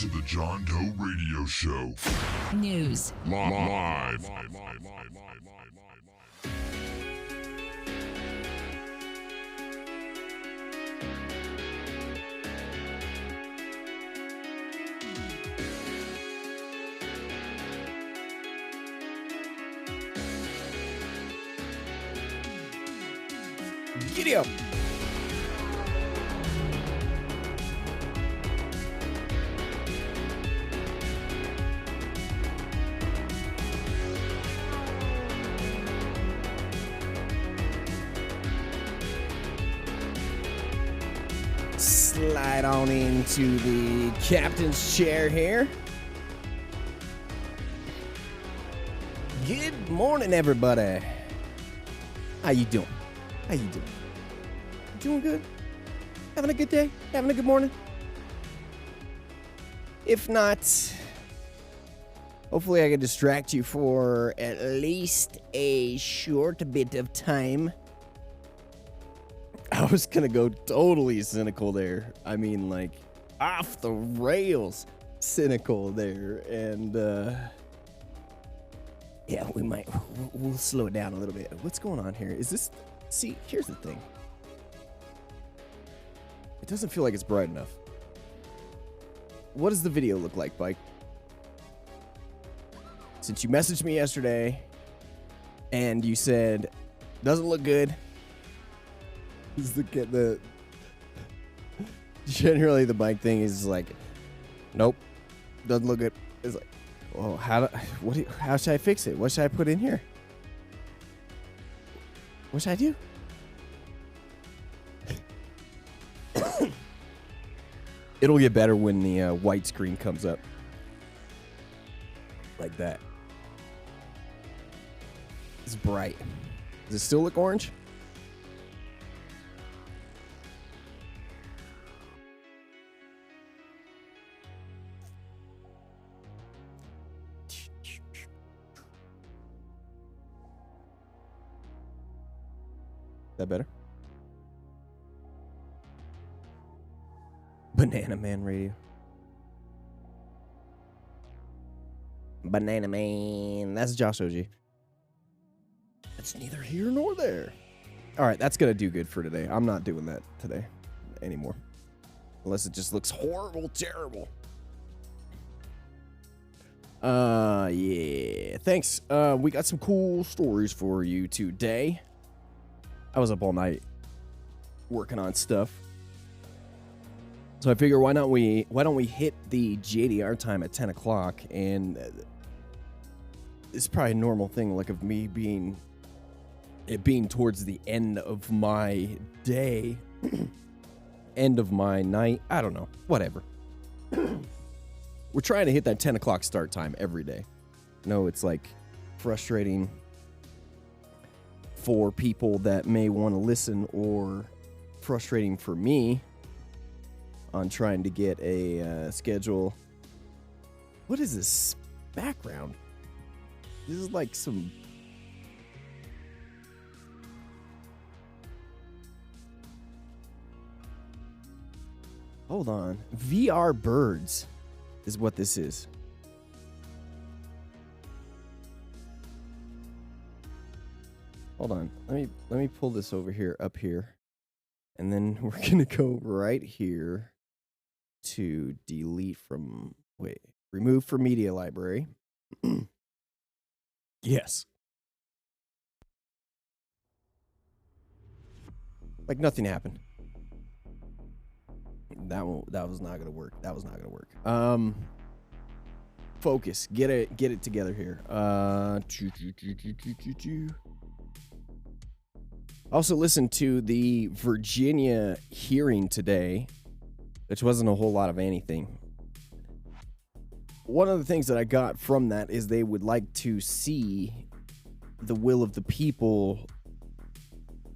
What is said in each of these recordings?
to the John Doe Radio Show. News. Live. Giddy up. Slide on into the captain's chair here. Good morning, everybody. How you doing? How you doing? Doing good? Having a good day? Having a good morning? If not, hopefully I can distract you for at least a short bit of time. I was gonna go totally cynical there. I mean, like, off the rails cynical there. And, yeah, we'll slow it down a little bit. What's going on here? Is this, see, here's the thing. It doesn't feel like it's bright enough. What does the video look like, Bike? Since you messaged me yesterday and you said, doesn't look good. Generally the Bike thing is like, nope, doesn't look good. It's like, well, how should I fix it? What should I put in here? What should I do? It'll get better when the white screen comes up. Like that. It's bright. Does it still look orange? Is that better? Banana Man Radio. Banana Man. That's Josh OG. That's neither here nor there. All right, that's going to do good for today. I'm not doing that today anymore. Unless it just looks horrible, terrible. Yeah. Thanks. We got some cool stories for you today. I was up all night working on stuff. So I figure why don't we hit the JDR time at 10 o'clock, and it's probably a normal thing, like of me being towards the end of my day, end of my night. I don't know, whatever. We're trying to hit that 10 o'clock start time every day. No, it's like frustrating for people that may want to listen, or frustrating for me on trying to get a schedule. What is this background? This is like some... Hold on. VR birds is what this is. Hold on. Let me pull this over here, up here. And then we're going to go right here to delete from, remove from media library. Yes. Like nothing happened. That was not gonna work. That was not gonna work. Focus. Get it together here. Also listened to the Virginia hearing today, which wasn't a whole lot of anything. One of the things that I got from that is they would like to see the will of the people,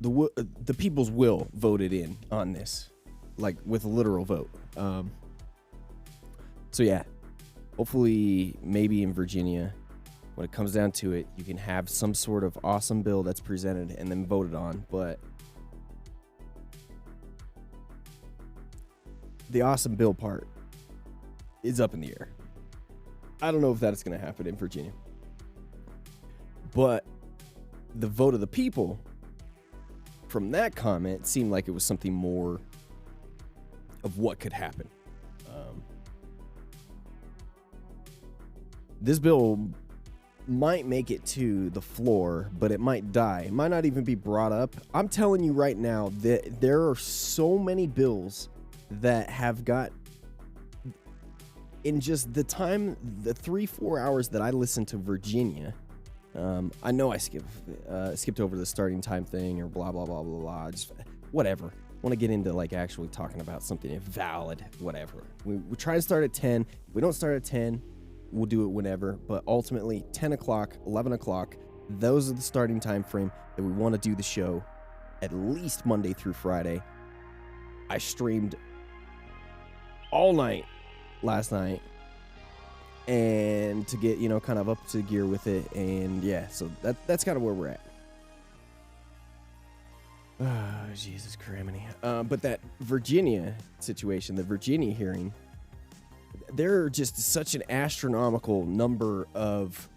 the people's will voted in on this, like with a literal vote. So yeah, hopefully maybe in Virginia, when it comes down to it, you can have some sort of awesome bill that's presented and then voted on. But the awesome bill part is up in the air. I don't know if that's going to happen in Virginia. But the vote of the people from that comment seemed like it was something more of what could happen. This bill might make it to the floor, but it might die. It might not even be brought up. I'm telling you right now that there are so many bills that have got, in just the time, the 3-4 hours that I listened to Virginia, I know I skipped over the starting time thing or blah, blah, blah, blah, blah. Just whatever. I want to get into like actually talking about something valid, whatever. We try to start at 10. If we don't start at 10, we'll do it whenever. But ultimately, 10 o'clock, 11 o'clock, those are the starting time frame that we want to do the show, at least Monday through Friday. I streamed all night last night, and to get, you know, kind of up to gear with it. And yeah, so that's kind of where we're at. Oh, Jesus criminy. But that Virginia situation, the Virginia hearing, there are just such an astronomical number of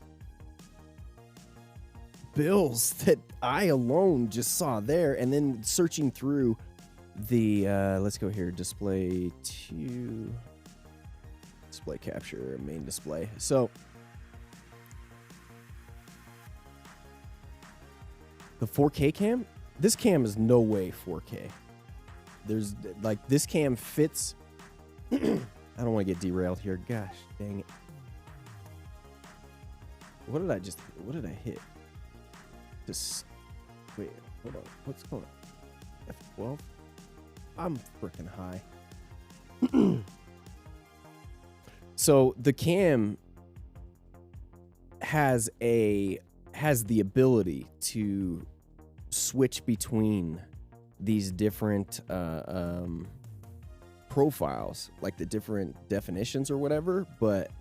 bills that I alone just saw there. And then searching through the, let's go here, display capture, main display. So the 4K cam, this cam is no way 4K. There's like, this cam fits. I don't want to get derailed here. Gosh, dang it. What did I hit? Just wait, hold on. What's going on? F12? I'm freaking high. So the cam has the ability to switch between these different profiles, like the different definitions or whatever. But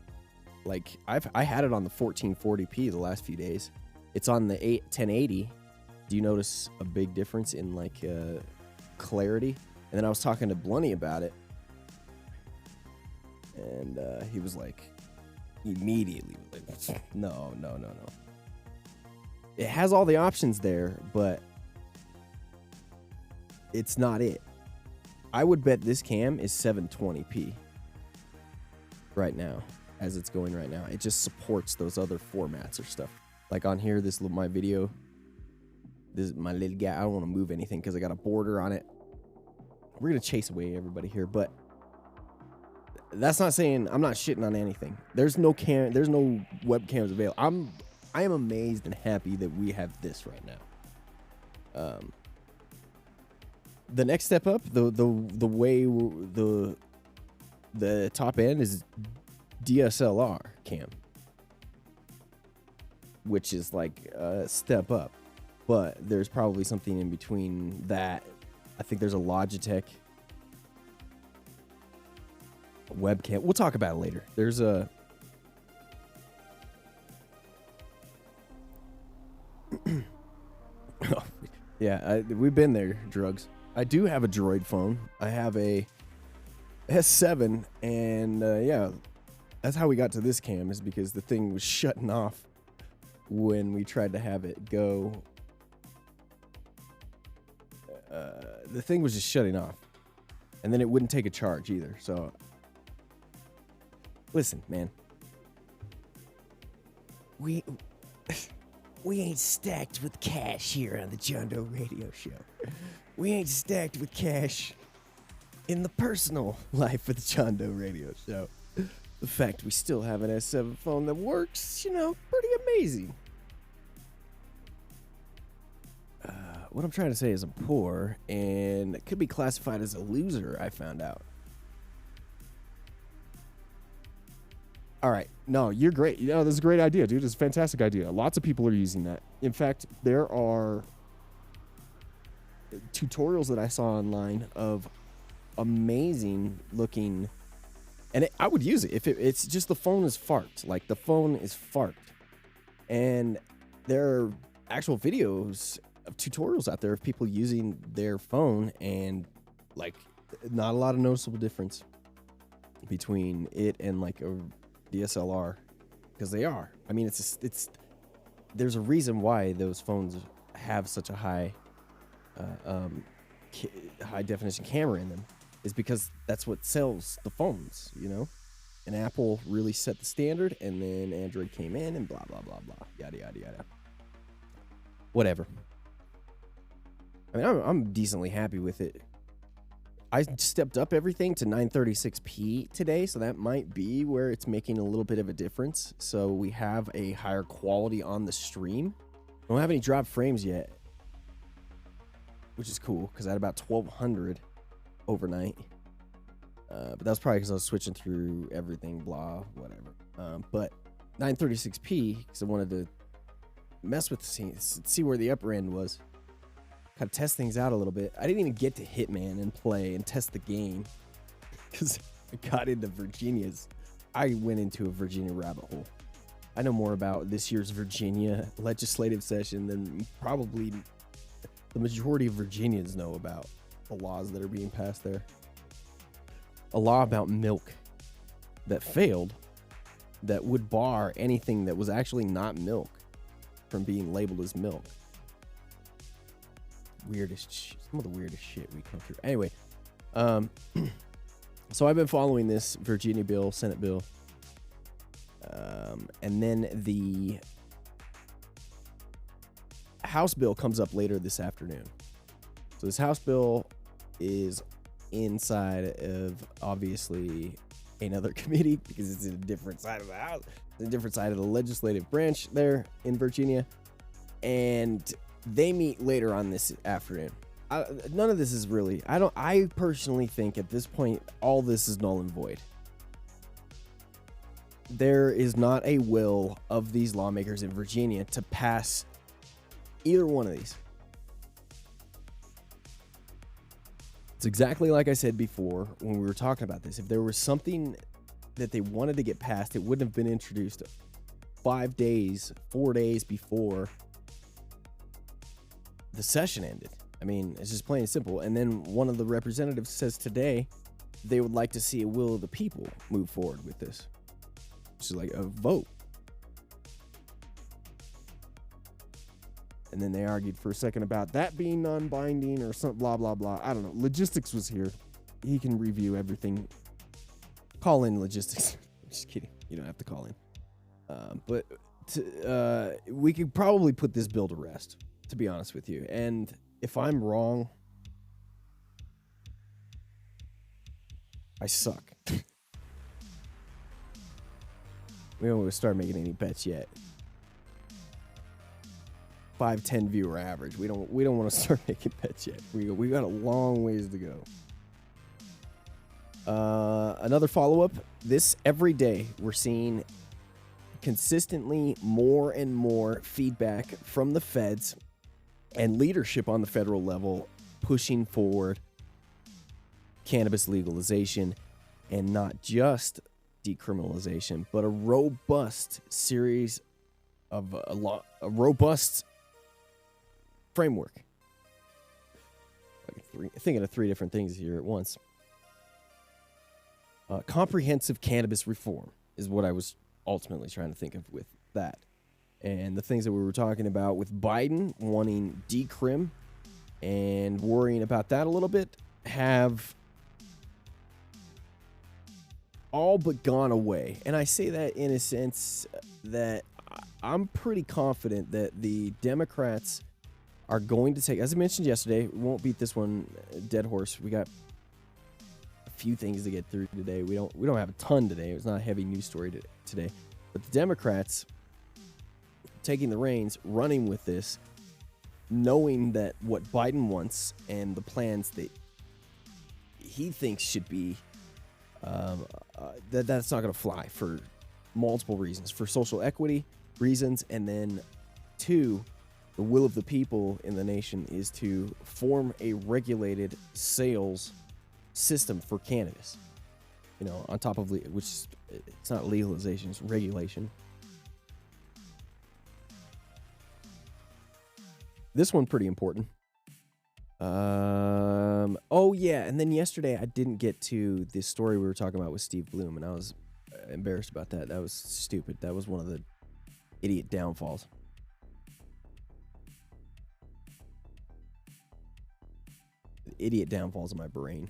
like I had it on the 1440p the last few days. It's on the 1080. Do you notice a big difference in like clarity? And then I was talking to Blunny about it, and he was like, immediately, like, no. It has all the options there, but it's not it. I would bet this cam is 720p right now, as it's going right now. It just supports those other formats or stuff. Like on here, my video, this is my little guy. I don't want to move anything because I got a border on it. We're going to chase away everybody here, but that's not saying I'm not shitting on anything. There's no webcams available. I am amazed and happy that we have this right now. The next step up, the way the top end is DSLR cam, which is like a step up, but there's probably something in between that. I think there's a Logitech webcam. We'll talk about it later. There's a yeah, we've been there, drugs. I do have a Droid phone. I have a S7, and yeah, that's how we got to this cam, is because the thing was shutting off when we tried to have it go. The thing was just shutting off, and then it wouldn't take a charge either. So listen, man, we ain't stacked with cash here on the John Doe Radio Show. We ain't stacked with cash in the personal life of the John Doe Radio Show. The fact we still have an S7 phone that works, you know, pretty amazing. What I'm trying to say is I'm poor, and it could be classified as a loser, I found out. All right. No, you're great. You know, this is a great idea, dude. It's a fantastic idea. Lots of people are using that. In fact, there are tutorials that I saw online of amazing looking, and I would use it if it's just the phone is farked. Like, the phone is farked. And there are actual videos of tutorials out there of people using their phone, and like, not a lot of noticeable difference. between it and like a DSLR, because they are. I mean, there's a reason why those phones have such a high high definition camera in them, is because that's what sells the phones, you know. And Apple really set the standard, and then Android came in and blah blah blah blah, yada yada yada. Whatever. I mean, I'm decently happy with it. I stepped up everything to 936p today, so that might be where it's making a little bit of a difference. So we have a higher quality on the stream. I don't have any drop frames yet, which is cool, because I had about 1,200 overnight. But that was probably because I was switching through everything, blah, whatever. But 936p, because I wanted to mess with the scene, see where the upper end was. Kind of test things out a little bit. I didn't even get to Hitman and play and test the game because I got into Virginia's. I went into a Virginia rabbit hole. I know more about this year's Virginia legislative session than probably the majority of Virginians know about the laws that are being passed there. A law about milk that failed, that would bar anything that was actually not milk from being labeled as milk. Weirdest shit. Some of the weirdest shit we come through. Anyway, so I've been following this Virginia bill, Senate bill, and then the House bill comes up later this afternoon. So this House bill is inside of, obviously, another committee because it's in a different side of the House, a different side of the legislative branch there in Virginia, and they meet later on this afternoon. None of this is really, I personally think at this point, all this is null and void. There is not a will of these lawmakers in Virginia to pass either one of these. It's exactly like I said before when we were talking about this. If there was something that they wanted to get passed, it wouldn't have been introduced 4 days before the session ended. I mean, it's just plain and simple. And then one of the representatives says today they would like to see a will of the people move forward with this, which is like a vote. And then they argued for a second about that being non-binding or something, blah, blah, blah. I don't know. Logistics was here. He can review everything. Call in Logistics. Just kidding. You don't have to call in. But we could probably put this bill to rest, to be honest with you. And if I'm wrong, I suck. We don't want to start making any bets yet. 5-10 viewer average. We don't want to start making bets yet. We got a long ways to go. Another follow-up. This every day we're seeing consistently more and more feedback from the feds and leadership on the federal level pushing forward cannabis legalization, and not just decriminalization, but a robust series of a robust framework. Thinking of 3 different things here at once. Comprehensive cannabis reform is what I was ultimately trying to think of with that. And the things that we were talking about with Biden wanting decrim and worrying about that a little bit have all but gone away. And I say that in a sense that I'm pretty confident that the Democrats are going to take, as I mentioned yesterday, we won't beat this one dead horse. We got a few things to get through today. We don't have a ton today. It was not a heavy news story today. But the Democrats taking the reins, running with this, knowing that what Biden wants and the plans that he thinks should be, that's not going to fly for multiple reasons. For social equity reasons, and then 2, the will of the people in the nation is to form a regulated sales system for cannabis. You know, on top of, which it's not legalization, it's regulation. This one pretty important. Oh yeah, and then yesterday I didn't get to the story we were talking about with Steve Bloom, and I was embarrassed about that. That was stupid. That was one of the idiot downfalls. The idiot downfalls of my brain.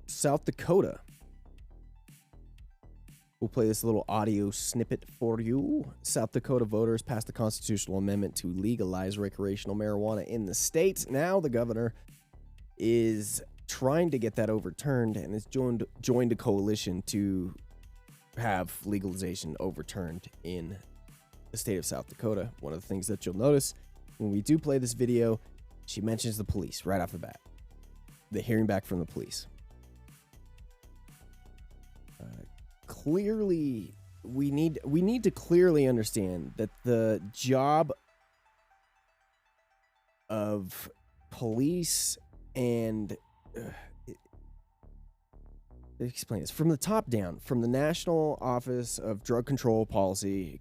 South Dakota. We'll play this little audio snippet for you. South Dakota voters passed a constitutional amendment to legalize recreational marijuana in the state. Now the governor is trying to get that overturned and has joined a coalition to have legalization overturned in the state of South Dakota. One of the things that you'll notice when we do play this video, she mentions the police right off the bat. The hearing back from the police. Clearly, we need to clearly understand that the job of police and explain this from the top down, from the National Office of Drug Control Policy.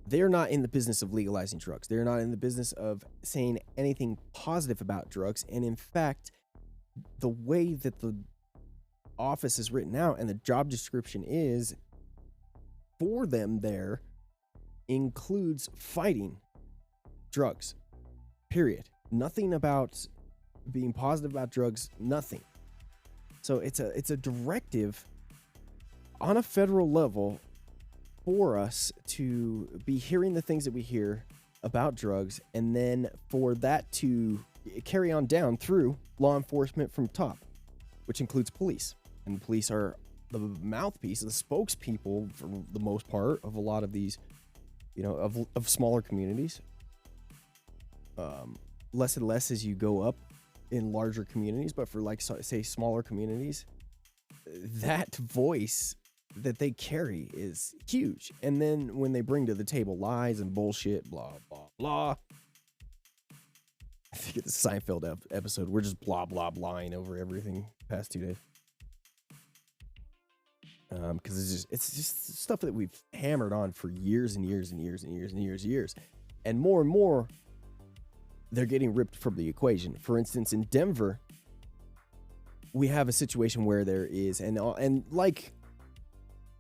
They're not in the business of legalizing drugs. They're not in the business of saying anything positive about drugs. And in fact, the way that the office is written out and the job description is for them there includes fighting drugs, period. Nothing about being positive about drugs, nothing. So it's a directive on a federal level for us to be hearing the things that we hear about drugs, and then for that to carry on down through law enforcement from top, which includes police. And police are the mouthpiece, the spokespeople for the most part of a lot of these, of smaller communities. Less and less as you go up in larger communities, but for say smaller communities, that voice that they carry is huge. And then when they bring to the table lies and bullshit, blah, blah, blah. I think it's a Seinfeld episode. We're just blah, blah, blahing over everything the past 2 days. Because it's just stuff that we've hammered on for years and years and years and years and years. And more, they're getting ripped from the equation. For instance, in Denver, we have a situation where there is, and like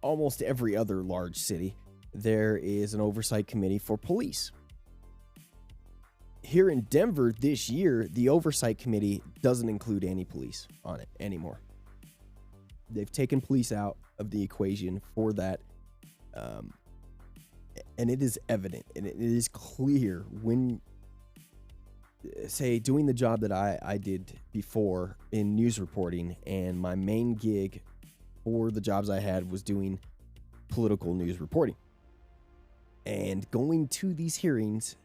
almost every other large city, there is an oversight committee for police. Here in Denver this year, the oversight committee doesn't include any police on it anymore. They've taken police out of the equation for that. And it is evident and it is clear when, say, doing the job that I did before in news reporting, and my main gig for the jobs I had was doing political news reporting. And going to these hearings,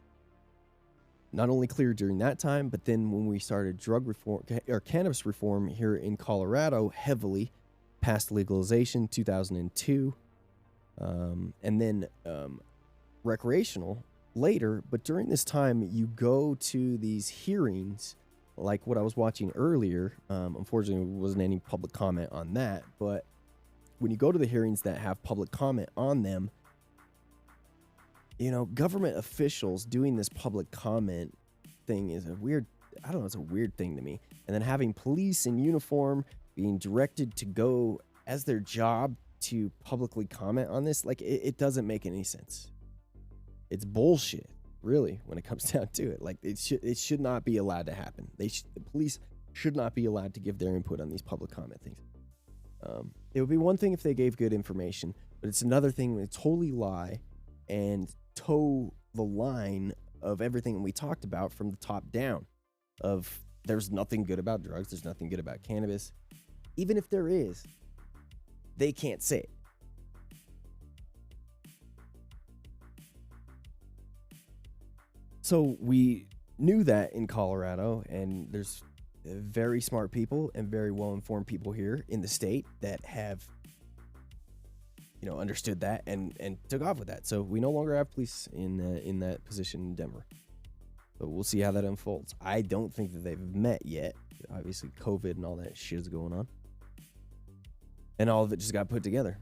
not only clear during that time, but then when we started drug reform or cannabis reform here in Colorado, heavily past legalization 2002, and then recreational later. But during this time, you go to these hearings like what I was watching earlier. Unfortunately, there wasn't any public comment on that, but when you go to the hearings that have public comment on them, government officials doing this public comment thing is it's a weird thing to me. And then having police in uniform being directed to go as their job to publicly comment on this, like it doesn't make any sense. It's bullshit, really, when it comes down to it. Like it should not be allowed to happen. The police should not be allowed to give their input on these public comment things. It would be one thing if they gave good information, but it's another thing when they totally lie and toe the line of everything we talked about from the top down. Of there's nothing good about drugs, there's nothing good about cannabis. Even if there is, they can't say it. So we knew that in Colorado, and there's very smart people and very well-informed people here in the state that have, understood that and took off with that. So we no longer have police in that position in Denver. But we'll see how that unfolds. I don't think that they've met yet. Obviously, COVID and all that shit is going on. And all of it just got put together.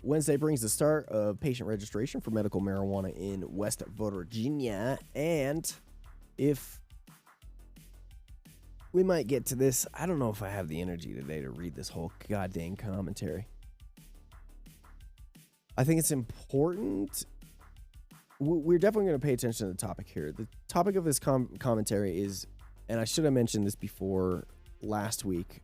Wednesday brings the start of patient registration for medical marijuana in West Virginia. And if we might get to this, I don't know if I have the energy today to read this whole goddamn commentary. I think it's important. We're definitely going to pay attention to the topic here. The topic of this commentary is, and I should have mentioned this before last week,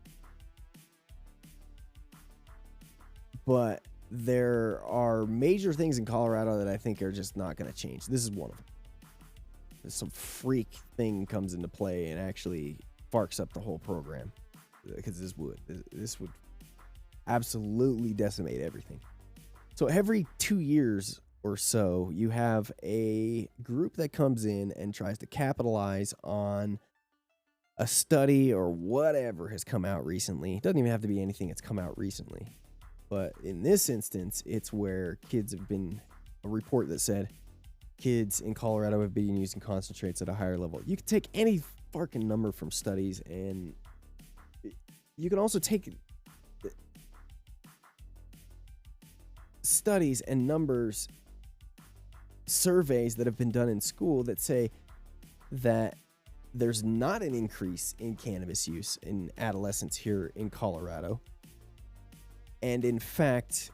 but there are major things in Colorado that I think are just not going to change. This is one of them. Some freak thing comes into play and actually sparks up the whole program, because this would absolutely decimate everything. So every 2 years or so, you have a group that comes in and tries to capitalize on a study or whatever has come out recently. It doesn't even have to be anything that's come out recently. But in this instance, it's where kids have been, a report that said kids in Colorado have been using concentrates at a higher level. You can take any fucking number from studies, and you can also take studies and numbers, surveys that have been done in school that say that there's not an increase in cannabis use in adolescents here in Colorado. And in fact,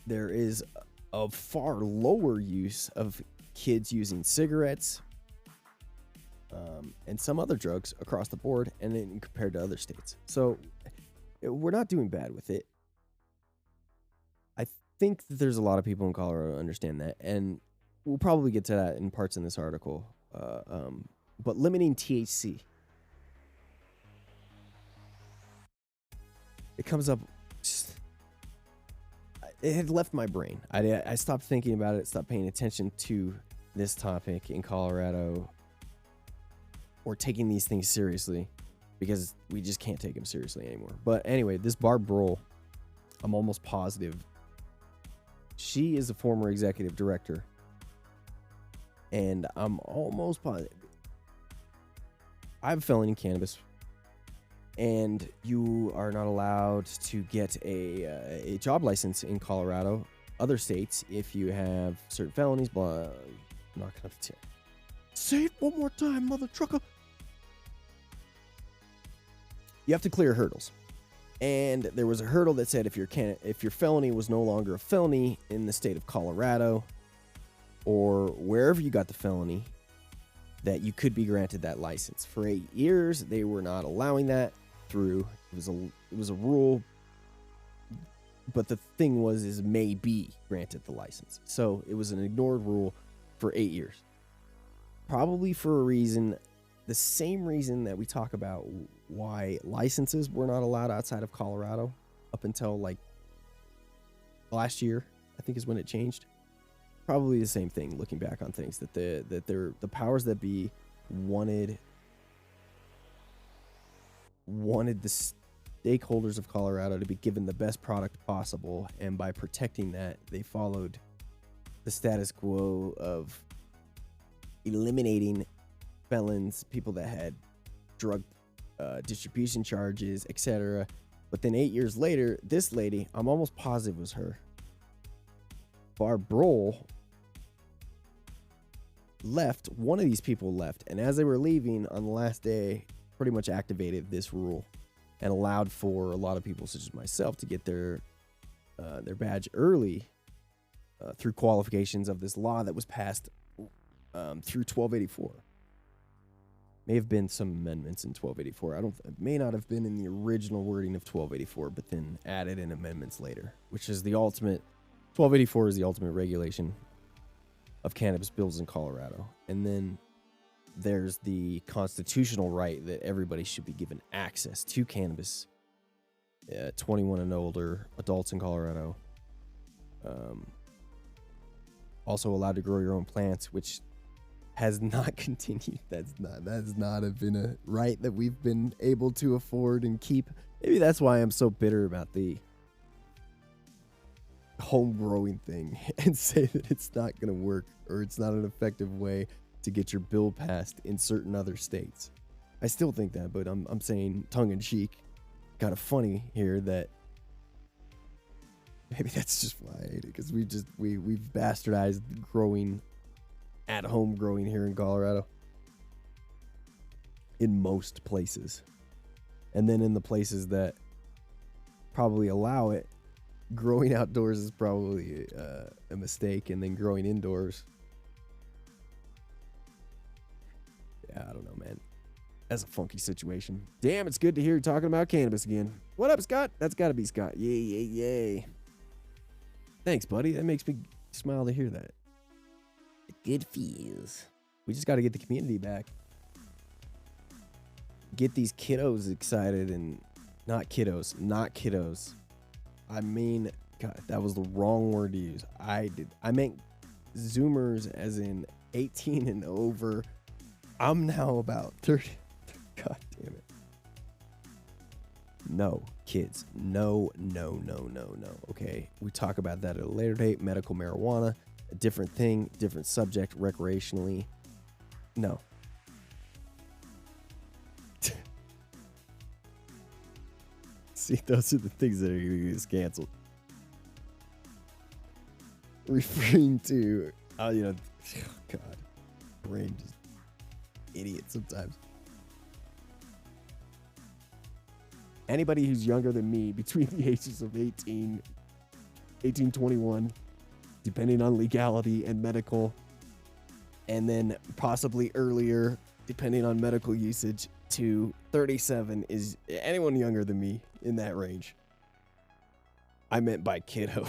there is a far lower use of kids using cigarettes and some other drugs across the board, and then compared to other states. So we're not doing bad with it. I think that there's a lot of people in Colorado who understand that, and we'll probably get to that in parts in this article. But limiting THC, it comes up. It had left my brain. I stopped thinking about it, stopped paying attention to this topic in Colorado, or taking these things seriously, because we just can't take them seriously anymore. But anyway, this Barb Brohl, I'm almost positive she is a former executive director, and I'm almost positive. I have a felony in cannabis, and you are not allowed to get a job license in Colorado. Other states, if you have certain felonies, blah. I'm not gonna say it one more time, mother trucker. You have to clear hurdles, and there was a hurdle that said if your felony was no longer a felony in the state of Colorado or wherever you got the felony, that you could be granted that license. For 8 years, they were not allowing that through. It was a rule, but the thing is may be granted the license. So it was an ignored rule for 8 years. Probably for a reason, the same reason that we talk about why licenses were not allowed outside of Colorado up until like last year, I think is when it changed. Probably the same thing, looking back on things, that the powers that be wanted the stakeholders of Colorado to be given the best product possible, and by protecting that, they followed the status quo of eliminating felons, people that had drug distribution charges, etc. But then 8 years later, this lady, I'm almost positive it was her, Barb Brohl, left. One of these people left, and as they were leaving on the last day, pretty much activated this rule and allowed for a lot of people, such as myself, to get their badge early through qualifications of this law that was passed through 1284. May have been some amendments in 1284. It may not have been in the original wording of 1284, but then added in amendments later, which is the ultimate. 1284 is the ultimate regulation of cannabis bills in Colorado. And then there's the constitutional right that everybody should be given access to cannabis. 21 and older adults in Colorado. Also allowed to grow your own plants, which has not continued. That's not been a right that we've been able to afford and keep. Maybe that's why I'm so bitter about the home growing thing and say that it's not going to work, or it's not an effective way to get your bill passed in certain other states. I still think that, but I'm saying tongue in cheek, kind of funny here, that Maybe that's just why I hate it, because we've bastardized growing at home growing here in Colorado. In most places. And then in the places that probably allow it, growing outdoors is probably a mistake, and then growing indoors, yeah, I don't know, man. That's a funky situation. Damn, it's good to hear you talking about cannabis again. What up, Scott? That's got to be Scott. Yay, yay, yay. Thanks, buddy. That makes me smile to hear that. Good feels. We just got to get the community back. Get these kiddos excited, and not kiddos. I mean, God, that was the wrong word to use. I meant Zoomers, as in 18 and over. I'm now about 30. God damn it. No, kids. No. Okay, we talk about that at a later date. Medical marijuana, a different thing, different subject, recreationally. No. See, those are the things that are going to get canceled. Referring to, God, brain just idiot sometimes. Anybody who's younger than me, between the ages of 18, 21, depending on legality and medical, and then possibly earlier, depending on medical usage, to 37 is anyone younger than me in that range. I meant by kiddo.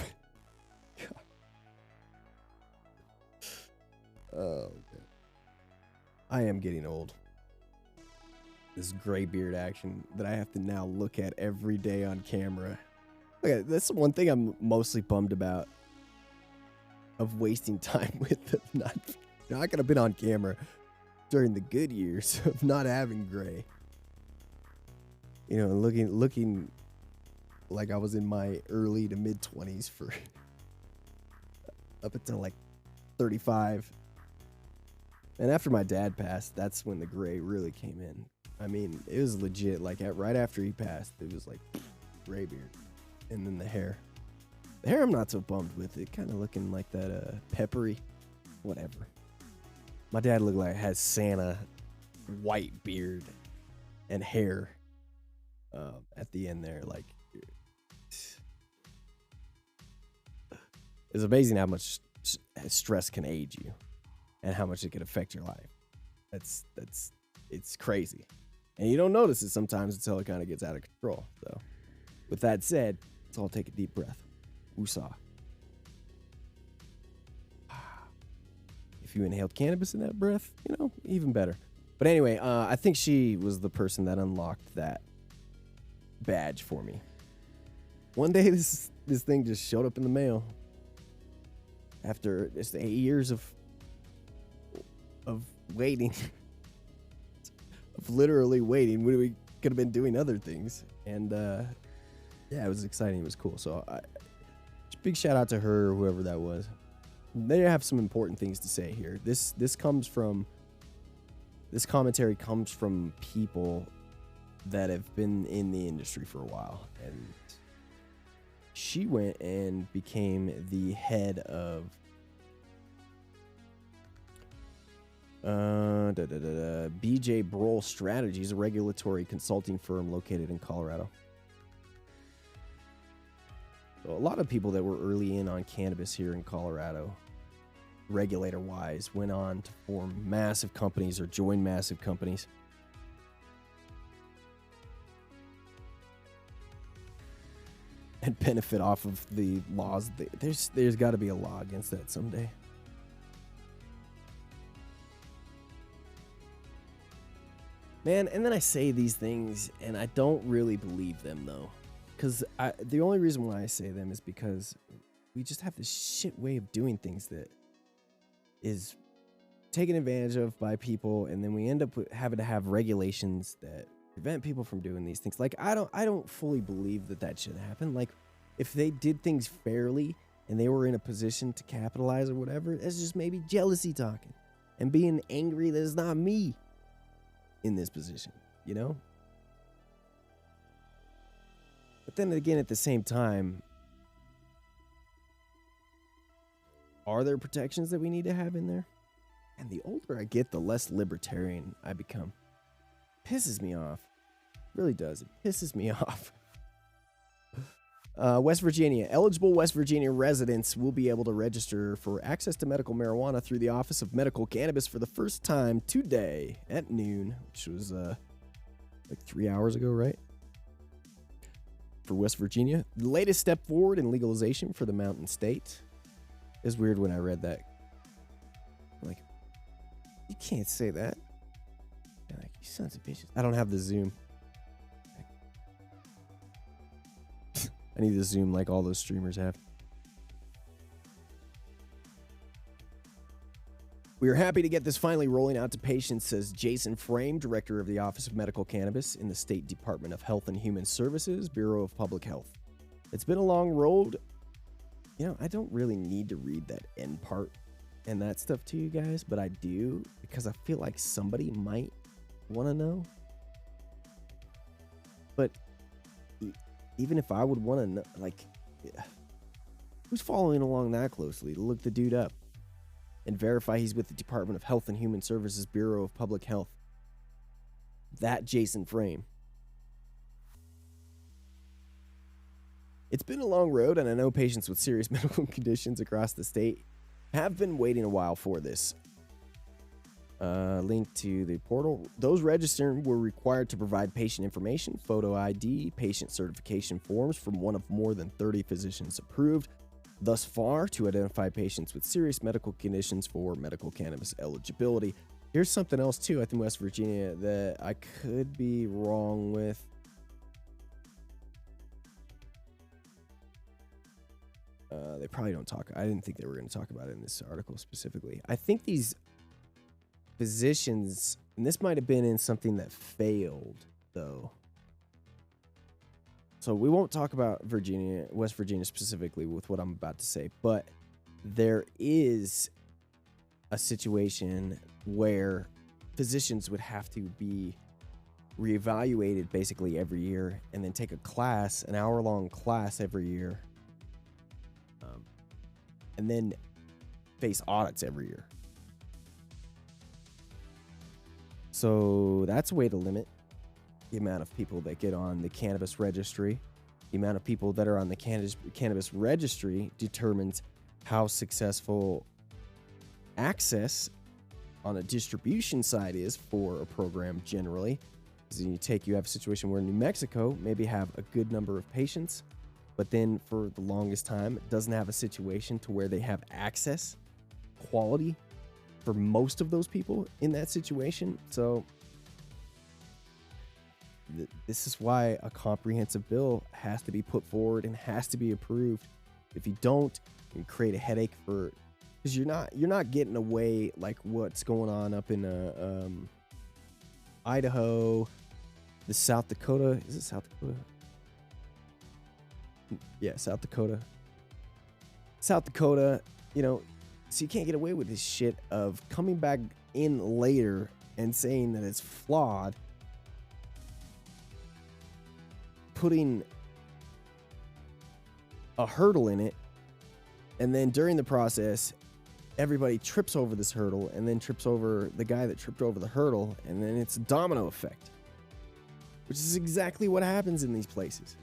Oh, man. I am getting old. This gray beard action that I have to now look at every day on camera. Okay, that's the one thing I'm mostly bummed about of wasting time with. Not gonna been on camera during the good years of not having gray. You know, looking like I was in my early to mid 20s for up until like 35. And after my dad passed, that's when the gray really came in. I mean, it was legit. Like right after he passed, it was like gray beard, and then the hair. The hair I'm not so bummed with. It kind of looking like that peppery, whatever. My dad looked like has Santa white beard and hair at the end there. Like, it's amazing how much stress can age you and how much it can affect your life. It's crazy. And you don't notice it sometimes until it kind of gets out of control. So with that said, let's all take a deep breath. Woosah. If you inhaled cannabis in that breath, even better. But anyway, I think she was the person that unlocked that badge for me. One day, this thing just showed up in the mail. After just 8 years of waiting, of literally waiting, we could have been doing other things. And yeah, it was exciting. It was cool. So big shout out to her or whoever that was. They have some important things to say here. This commentary comes from people that have been in the industry for a while, and she went and became the head of BJ Broll Strategies, a regulatory consulting firm located in Colorado. So a lot of people that were early in on cannabis here in Colorado, regulator-wise, went on to form massive companies or join massive companies. And benefit off of the laws. There's got to be a law against that someday. Man, and then I say these things, and I don't really believe them, though. Because the only reason why I say them is because we just have this shit way of doing things that is taken advantage of by people, and then we end up having to have regulations that prevent people from doing these things. Like, I don't fully believe that should happen. Like, if they did things fairly and they were in a position to capitalize or whatever, that's just maybe jealousy talking and being angry that it's not me in this position, you know? But then again, at the same time, Are there protections that we need to have in there? And the older I get, the less libertarian I become. Pisses me off. Really does. It pisses me off. West Virginia. Eligible West Virginia residents will be able to register for access to medical marijuana through the Office of Medical Cannabis for the first time today at noon, which was like 3 hours ago, right? For West Virginia. The latest step forward in legalization for the Mountain State. It was weird when I read that. Like, you can't say that. Like, you sons of bitches. I don't have the Zoom. I need to Zoom like all those streamers have. We are happy to get this finally rolling out to patients, says Jason Frame, director of the Office of Medical Cannabis in the State Department of Health and Human Services, Bureau of Public Health. It's been a long road. You know, I don't really need to read that end part and that stuff to you guys, but I do because I feel like somebody might want to know. But even if I would want to know, like, who's following along that closely to look the dude up and verify he's with the Department of Health and Human Services, Bureau of Public Health? That Jason Frame. It's been a long road, and I know patients with serious medical conditions across the state have been waiting a while for this. Link to the portal. Those registered were required to provide patient information, photo ID, patient certification forms from one of more than 30 physicians approved thus far to identify patients with serious medical conditions for medical cannabis eligibility. Here's something else too, I think West Virginia, that I could be wrong with. They probably don't talk. I didn't think they were going to talk about it in this article specifically. I think these physicians, and this might have been in something that failed, though. So we won't talk about Virginia, West Virginia specifically with what I'm about to say, but there is a situation where physicians would have to be reevaluated basically every year and then take a class, an hour-long class every year, and then face audits every year. So that's a way to limit the amount of people that get on the cannabis registry. The amount of people that are on the cannabis registry determines how successful access on a distribution side is for a program generally. Because you have a situation where New Mexico maybe have a good number of patients, but then for the longest time it doesn't have a situation to where they have access, quality for most of those people in that situation. So this is why a comprehensive bill has to be put forward and has to be approved. If you don't, you create a headache for, because you're not getting away like what's going on up in Idaho, the South Dakota. Is it South Dakota? Yeah, South Dakota. South Dakota, you know, so you can't get away with this shit of coming back in later and saying that it's flawed, putting a hurdle in it, and then during the process, everybody trips over this hurdle and then trips over the guy that tripped over the hurdle, and then it's a domino effect, which is exactly what happens in these places.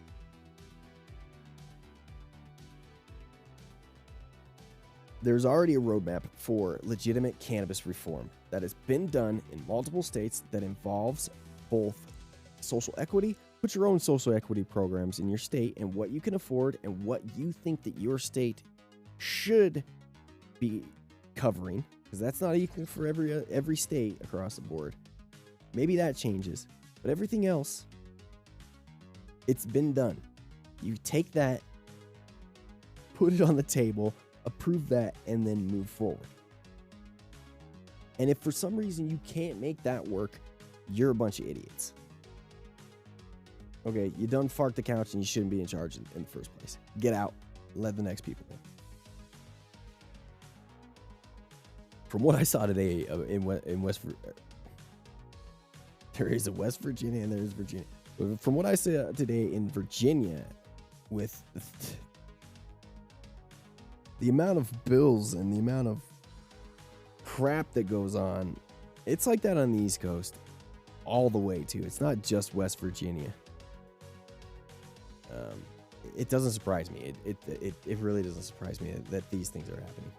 There's already a roadmap for legitimate cannabis reform that has been done in multiple states that involves both social equity, put your own social equity programs in your state and what you can afford and what you think that your state should be covering, because that's not equal for every state across the board. Maybe that changes, but everything else, it's been done. You take that, put it on the table, approve that, and then move forward. And if for some reason you can't make that work, you're a bunch of idiots. Okay, you done farted the couch and you shouldn't be in charge in the first place. Get out. Let the next people go. From what I saw today in West Virginia, there is a West Virginia and there's Virginia. From what I saw today in Virginia with the amount of bills and the amount of crap that goes on, it's like that on the East Coast all the way too. It's not just West Virginia. It doesn't surprise me. It really doesn't surprise me that these things are happening.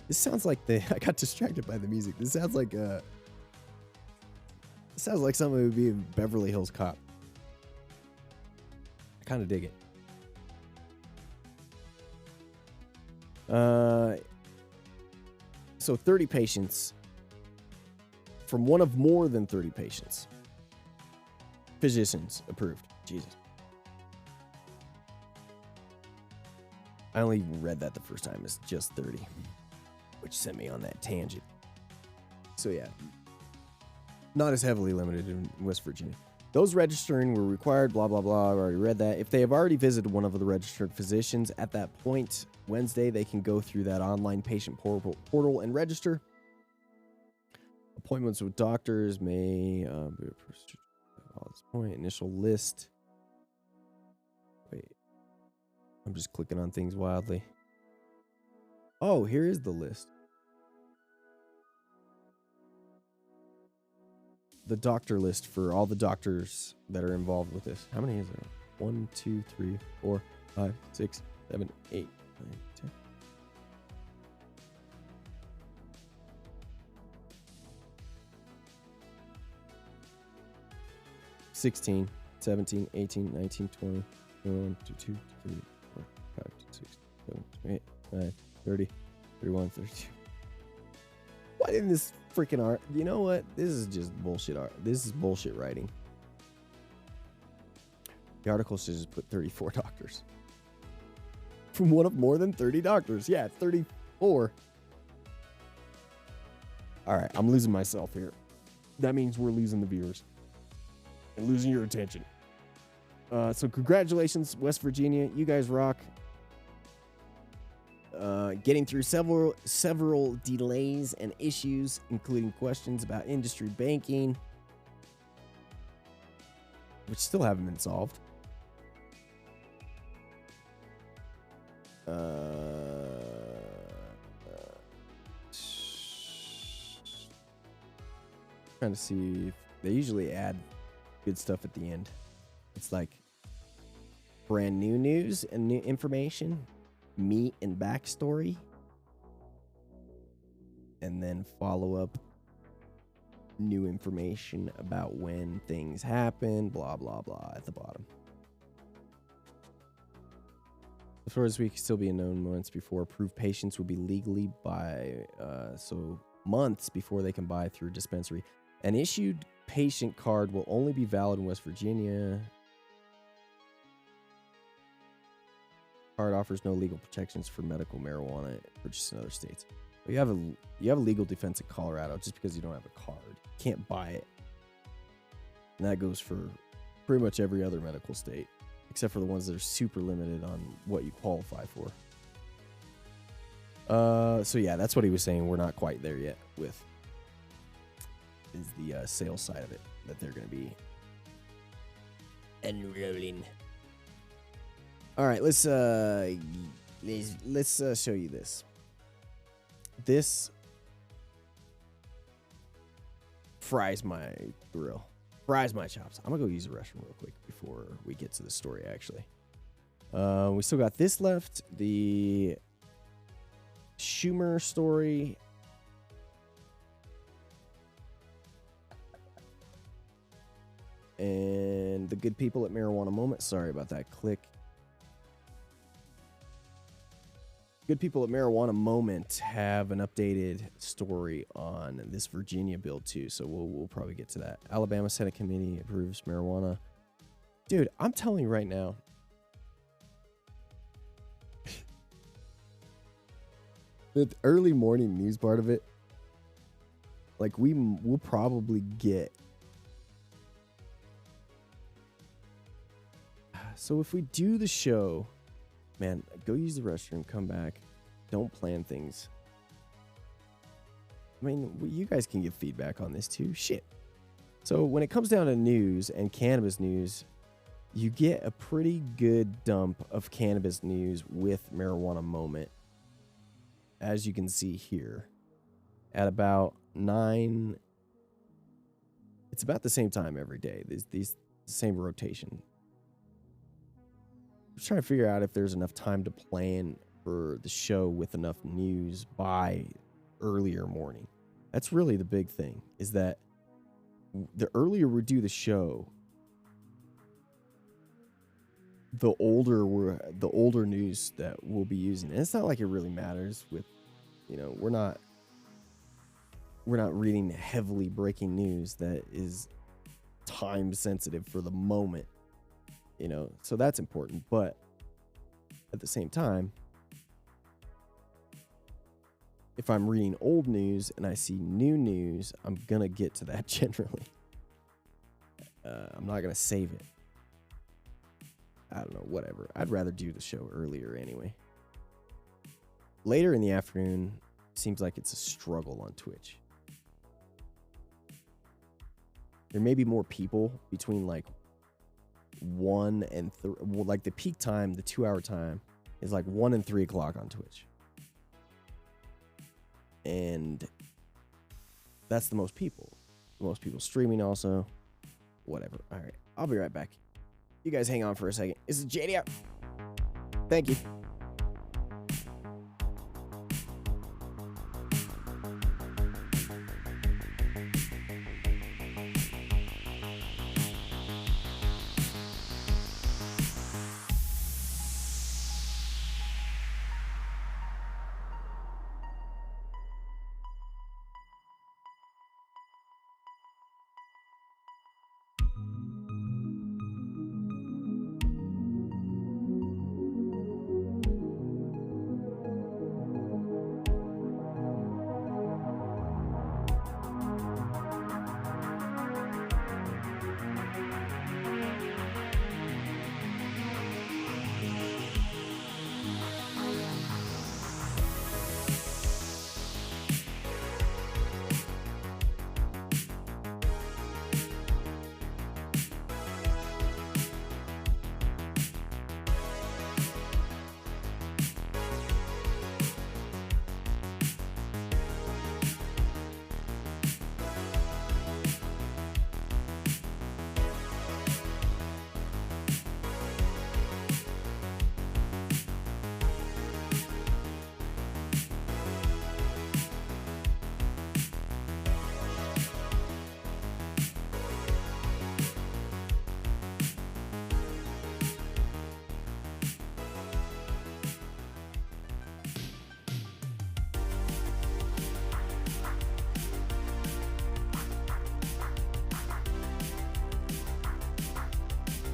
This sounds like I got distracted by the music. This sounds like something that would be in Beverly Hills Cop. I kind of dig it. So 30 patients from one of more than 30 patients. Physicians approved. Jesus. I only read that the first time. It's just 30, which sent me on that tangent. So yeah, not as heavily limited in West Virginia. Those registering were required, blah, blah, blah. I've already read that. If they have already visited one of the registered physicians at that point, Wednesday, they can go through that online patient portal and register. Appointments with doctors may be at this point. Initial list. Wait. I'm just clicking on things wildly. Oh, here is the list. The doctor list for all the doctors that are involved with this. How many is there? 1, 2, 3, 4, 5, 6, 7, 8, 9, 10. 16, 17, 18, 19, 20, 21, 22, 23, 24, 25, 26, 27, 28, 29, 30, 31, 32. Why didn't this freaking art? You know what? This is just bullshit art. This is bullshit writing. The article should just put 34 doctors. From one of more than 30 doctors. Yeah, 34. All right, I'm losing myself here. That means we're losing the viewers. And losing your attention. So congratulations, West Virginia. You guys rock. Getting through several delays and issues, including questions about industry banking, which still haven't been solved. Trying to see if they usually add good stuff at the end. It's like brand new news and new information, meat and backstory, and then follow up new information about when things happen, blah, blah, blah at the bottom. The first week still be known months before approved patients will be legally so months before they can buy through dispensary. An issued patient card will only be valid in West Virginia. Card offers no legal protections for medical marijuana purchased in other states. But you have a legal defense in Colorado just because you don't have a card. You can't buy it. And that goes for pretty much every other medical state, except for the ones that are super limited on what you qualify for. So yeah, that's what he was saying. We're not quite there yet with is the sales side of it that they're going to be enrolling. All right, let's show you this. This fries my grill, fries my chops. I'm gonna go use the restroom real quick before we get to the story. Actually, we still got this left. The Schumer story. And the good people at Marijuana Moment. Sorry about that click. Good people at Marijuana Moment have an updated story on this Virginia bill too, so we'll probably get to that. Alabama Senate Committee approves marijuana. Dude, I'm telling you right now. The early morning news part of it, like we'll probably get. So if we do the show, man, go use the restroom, come back. Don't plan things. I mean, you guys can give feedback on this too. Shit. So when it comes down to news and cannabis news, you get a pretty good dump of cannabis news with Marijuana Moment. as you can see here, at about 9. It's about the same time every day. These same rotation. I'm just trying to figure out if there's enough time to plan for the show with enough news by earlier morning. That's really the big thing, is that the earlier we do the show, the older news that we'll be using. And it's not like it really matters with, we're not reading heavily breaking news that is time sensitive for the moment, so that's important. But at the same time, if I'm reading old news and I see new news, I'm gonna get to that generally. I'm not gonna save it. I don't know, whatever. I'd rather do the show earlier anyway. Later in the afternoon seems like it's a struggle on Twitch. There may be more people between like 1 and 3. Well, like the peak time, the 2-hour time is like 1 and 3 o'clock on Twitch. And that's the most people. The most people streaming also. Whatever. All right. I'll be right back. You guys hang on for a second. This is JDR. Thank you.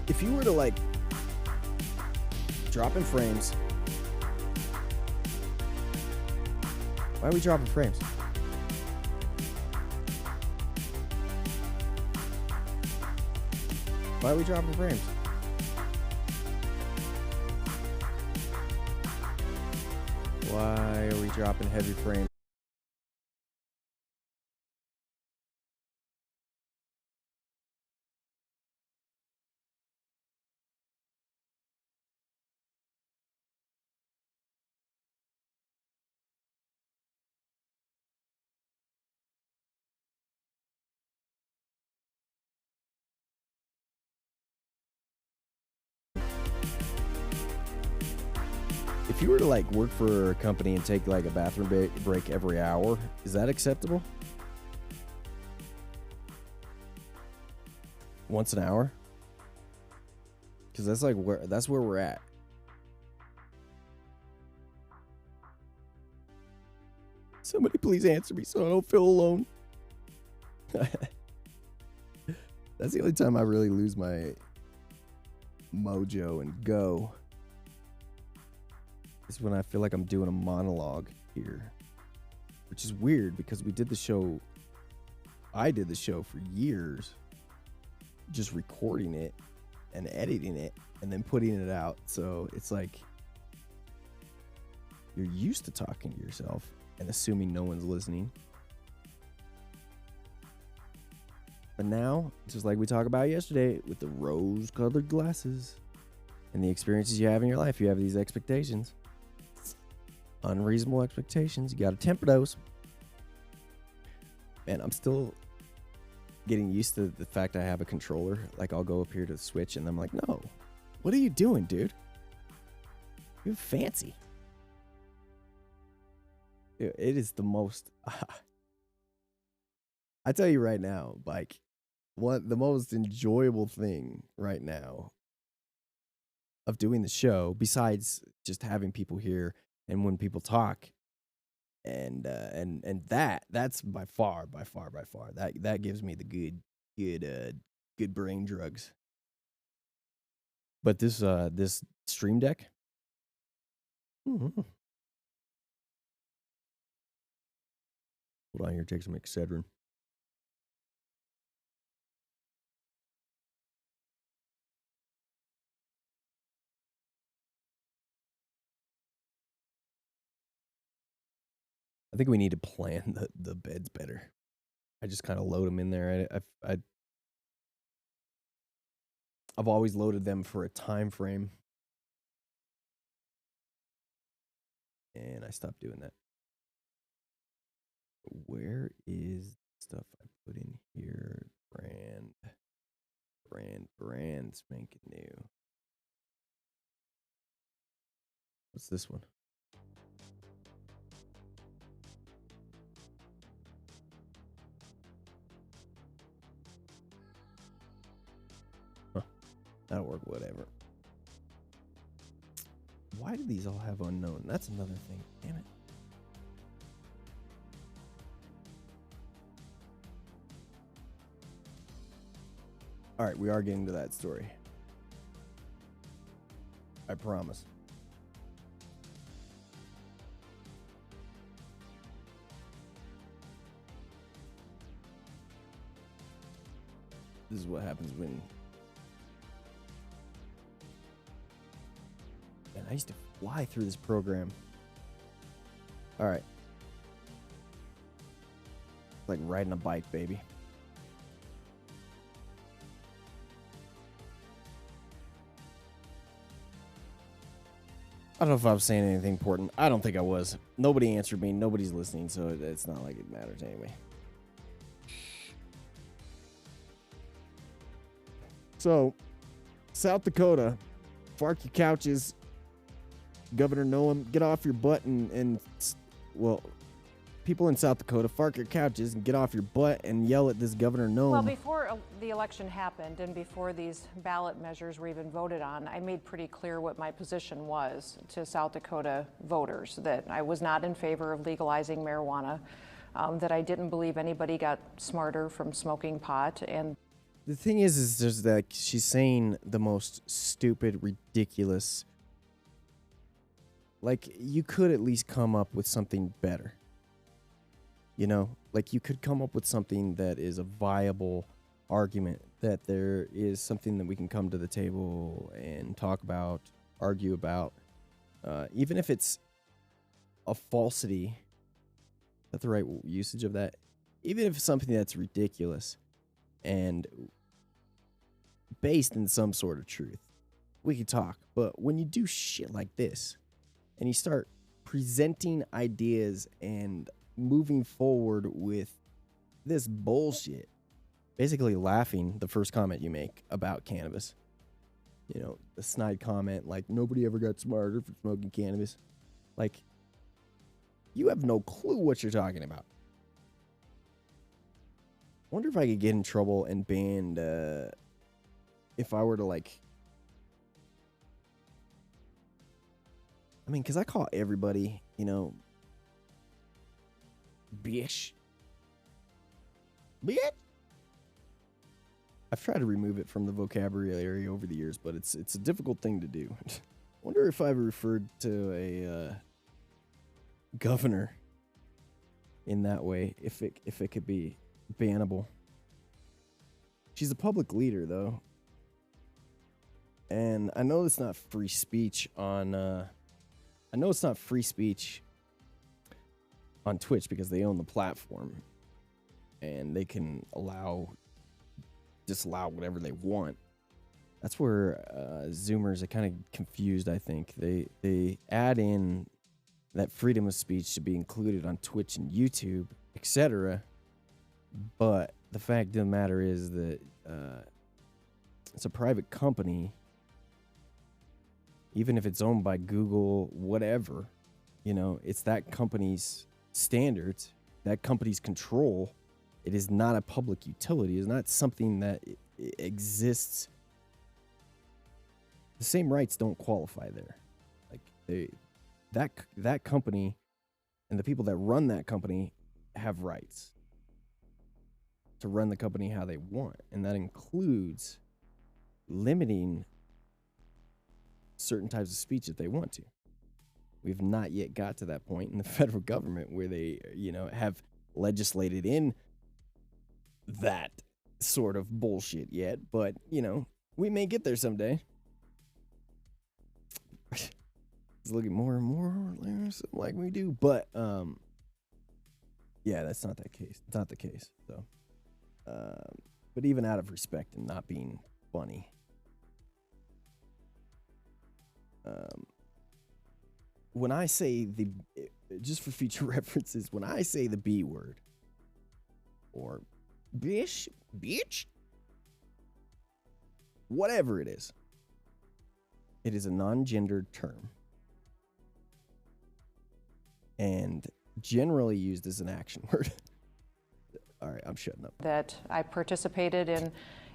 If you were to like drop in frames, why are we dropping frames? Why are we dropping frames? Why are we dropping heavy frames? If you were to like work for a company and take like a bathroom break every hour, is that acceptable? Once an hour? Because that's like where we're at. Somebody please answer me so I don't feel alone. That's the only time I really lose my mojo and go. Is when I feel like I'm doing a monologue here, which is weird because we did the show. I did the show for years, just recording it and editing it and then putting it out. So it's like you're used to talking to yourself and assuming no one's listening. But now, just like we talked about yesterday, with the rose-colored glasses and the experiences you have in your life, you have these expectations. Unreasonable expectations. You got to temper those. Man, I'm still getting used to the fact I have a controller. Like, I'll go up here to the Switch, and I'm like, no. What are you doing, dude? You're fancy. Dude, it is the most... I tell you right now, like, what the most enjoyable thing right now of doing the show, besides just having people here and when people talk, and that's by far that gives me the good brain drugs. But this stream deck, hold on here, take some Excedrin. I think we need to plan the beds better. I just kind of load them in there. I've always loaded them for a time frame, and I stopped doing that. Where is stuff I put in here? Brand spanking new. What's this one? Huh. That'll work, whatever. Why do these all have unknown? That's another thing. Damn it. All right, we are getting to that story. I promise. This is what happens when... Man, I used to fly through this program. All right. Like riding a bike, baby. I don't know if I was saying anything important. I don't think I was. Nobody answered me. Nobody's listening, so it's not like it matters anyway. So, South Dakota, fark your couches. Governor Noam, get off your butt and well, people in South Dakota, fark your couches and get off your butt and yell at this Governor Noam. Well, before the election happened and before these ballot measures were even voted on, I made pretty clear what my position was to South Dakota voters, that I was not in favor of legalizing marijuana, that I didn't believe anybody got smarter from smoking pot. And the thing is just that she's saying the most stupid, ridiculous. Like, you could at least come up with something better. You know, like you could come up with something that is a viable argument, that there is something that we can come to the table and talk about, argue about, even if it's a falsity. Is that the right usage of that? Even if it's something that's ridiculous and based in some sort of truth, we could talk. But when you do shit like this and you start presenting ideas and moving forward with this bullshit, basically laughing the first comment you make about cannabis, you know, the snide comment like nobody ever got smarter for smoking cannabis, like you have no clue what you're talking about. I wonder if I could get in trouble and banned if I were to like, I mean, because I call everybody, you know, bitch. I've tried to remove it from the vocabulary over the years, but it's a difficult thing to do. Wonder if I referred to a governor in that way, if it could be bannable. She's a public leader, though, and I know it's not free speech on. I know it's not free speech on Twitch because they own the platform and they can disallow whatever they want. That's where Zoomers are kind of confused, I think. They add in that freedom of speech should be included on Twitch and YouTube, etc. But the fact of the matter is that it's a private company. Even if it's owned by Google, whatever, it's that company's standards, that company's control. It is not a public utility. It's not something that exists. The same rights don't qualify there. Like that company and the people that run that company have rights to run the company how they want, and that includes limiting certain types of speech if they want to. We've not yet got to that point in the federal government where they, have legislated in that sort of bullshit yet, but, we may get there someday. It's looking more and more like we do, but, yeah, that's not that case. It's not the case, so. But even out of respect and not being funny, when I say just for future references, when I say the B word or bitch, whatever it is a non-gendered term and generally used as an action word. All right, I'm shutting up. That I participated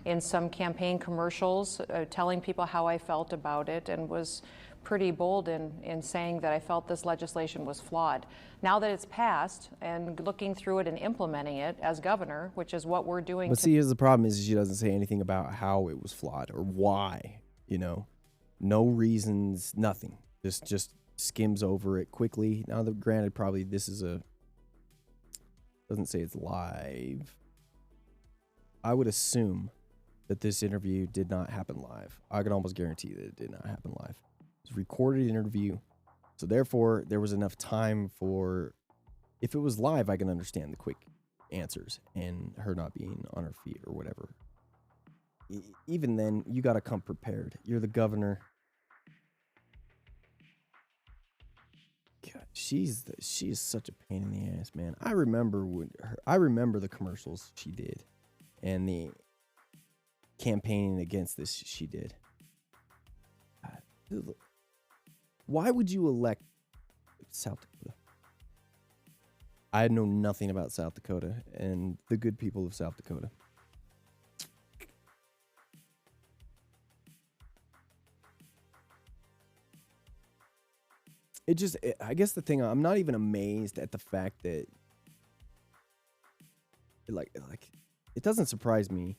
in some campaign commercials telling people how I felt about it, and was pretty bold in saying that I felt this legislation was flawed. Now that it's passed and looking through it and implementing it as governor, which is what we're doing. But see, here's the problem is she doesn't say anything about how it was flawed or why, no reasons, nothing. Just skims over it quickly. Now, granted, probably this is doesn't say it's live. I would assume that this interview did not happen live. I can almost guarantee that it did not happen live. It was a recorded interview. So therefore, there was enough time for, if it was live, I can understand the quick answers and her not being on her feet or whatever. Even then, you got to come prepared. You're the governor. God, she is such a pain in the ass, man. I remember the commercials she did and the campaigning against this she did. Why would you elect South Dakota? I know nothing about South Dakota and the good people of South Dakota. I guess the thing, I'm not even amazed at the fact that, like, it doesn't surprise me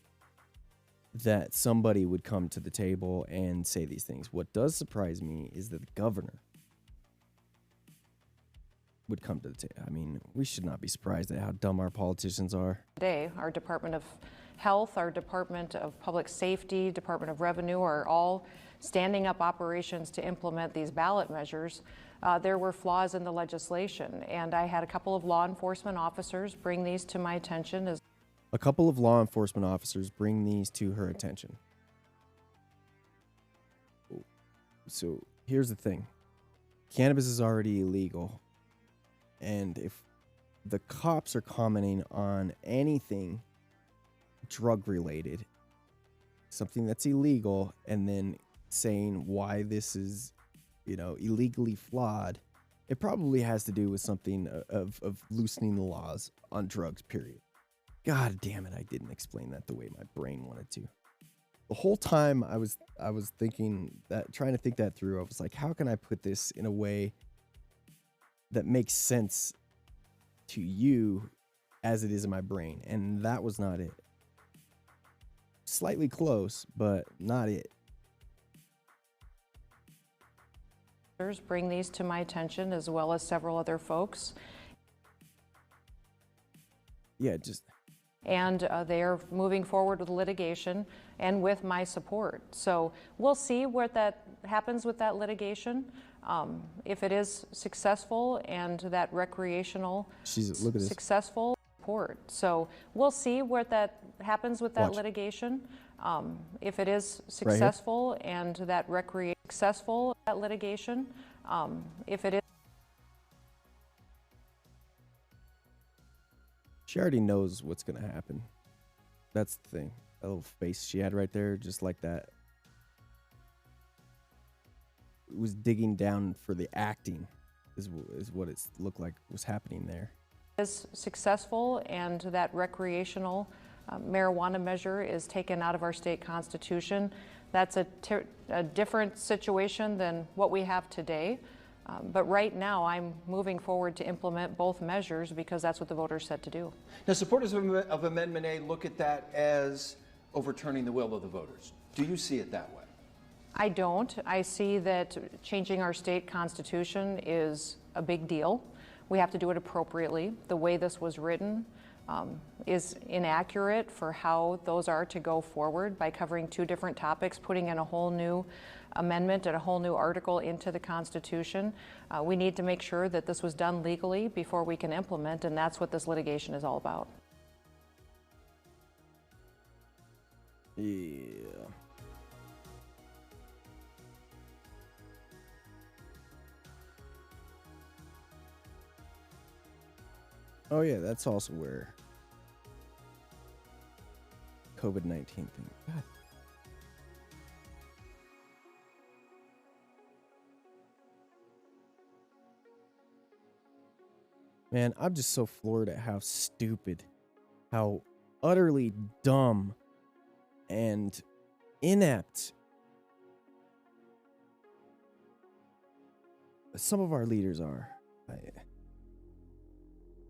that somebody would come to the table and say these things. What does surprise me is that the governor would come to the table. I mean, we should not be surprised at how dumb our politicians are. Today, our Department of Health, our Department of Public Safety, Department of Revenue are all standing up operations to implement these ballot measures. There were flaws in the legislation, and I had a couple of law enforcement officers bring these to my attention. A couple of law enforcement officers bring these to her attention. So here's the thing. Cannabis is already illegal. And if the cops are commenting on anything drug related, something that's illegal, and then saying why this is, illegally flawed, it probably has to do with something of loosening the laws on drugs, period. God damn it, I didn't explain that the way my brain wanted to. The whole time I was thinking that, trying to think that through, I was like, how can I put this in a way that makes sense to you as it is in my brain? And that was not it. Slightly close, but not it. Bring these to my attention, as well as several other folks. Yeah, just... And they are moving forward with litigation and with my support. So we'll see what that happens with that litigation. If it is successful and that recreational look at this. Successful support. So we'll see what that happens with that litigation. If it is successful and that successful that litigation. If it is She already knows what's going to happen. That's the thing. That little face she had right there, just like that. It was digging down for the acting, is what it looked like was happening there. Is successful, and that recreational marijuana measure is taken out of our state constitution. That's a different situation than what we have today. But right now, I'm moving forward to implement both measures because that's what the voters said to do. Now, supporters of Amendment A look at that as overturning the will of the voters. Do you see it that way? I don't. I see that changing our state constitution is a big deal. We have to do it appropriately. The way this was written is inaccurate for how those are to go forward by covering two different topics, putting in a whole new amendment and a whole new article into the Constitution. We need to make sure that this was done legally before we can implement, and that's what this litigation is all about. Yeah. Oh yeah, that's also where COVID-19 thing. God. Man, I'm just so floored at how stupid, how utterly dumb and inept some of our leaders are.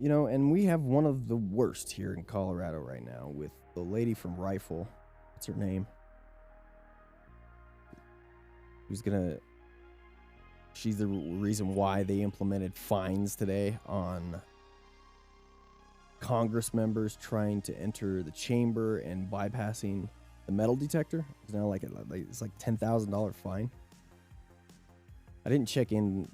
You know, and we have one of the worst here in Colorado right now with the lady from Rifle. What's her name? She's the reason why they implemented fines today on Congress members trying to enter the chamber and bypassing the metal detector. It's now it's like $10,000 fine. I didn't check in.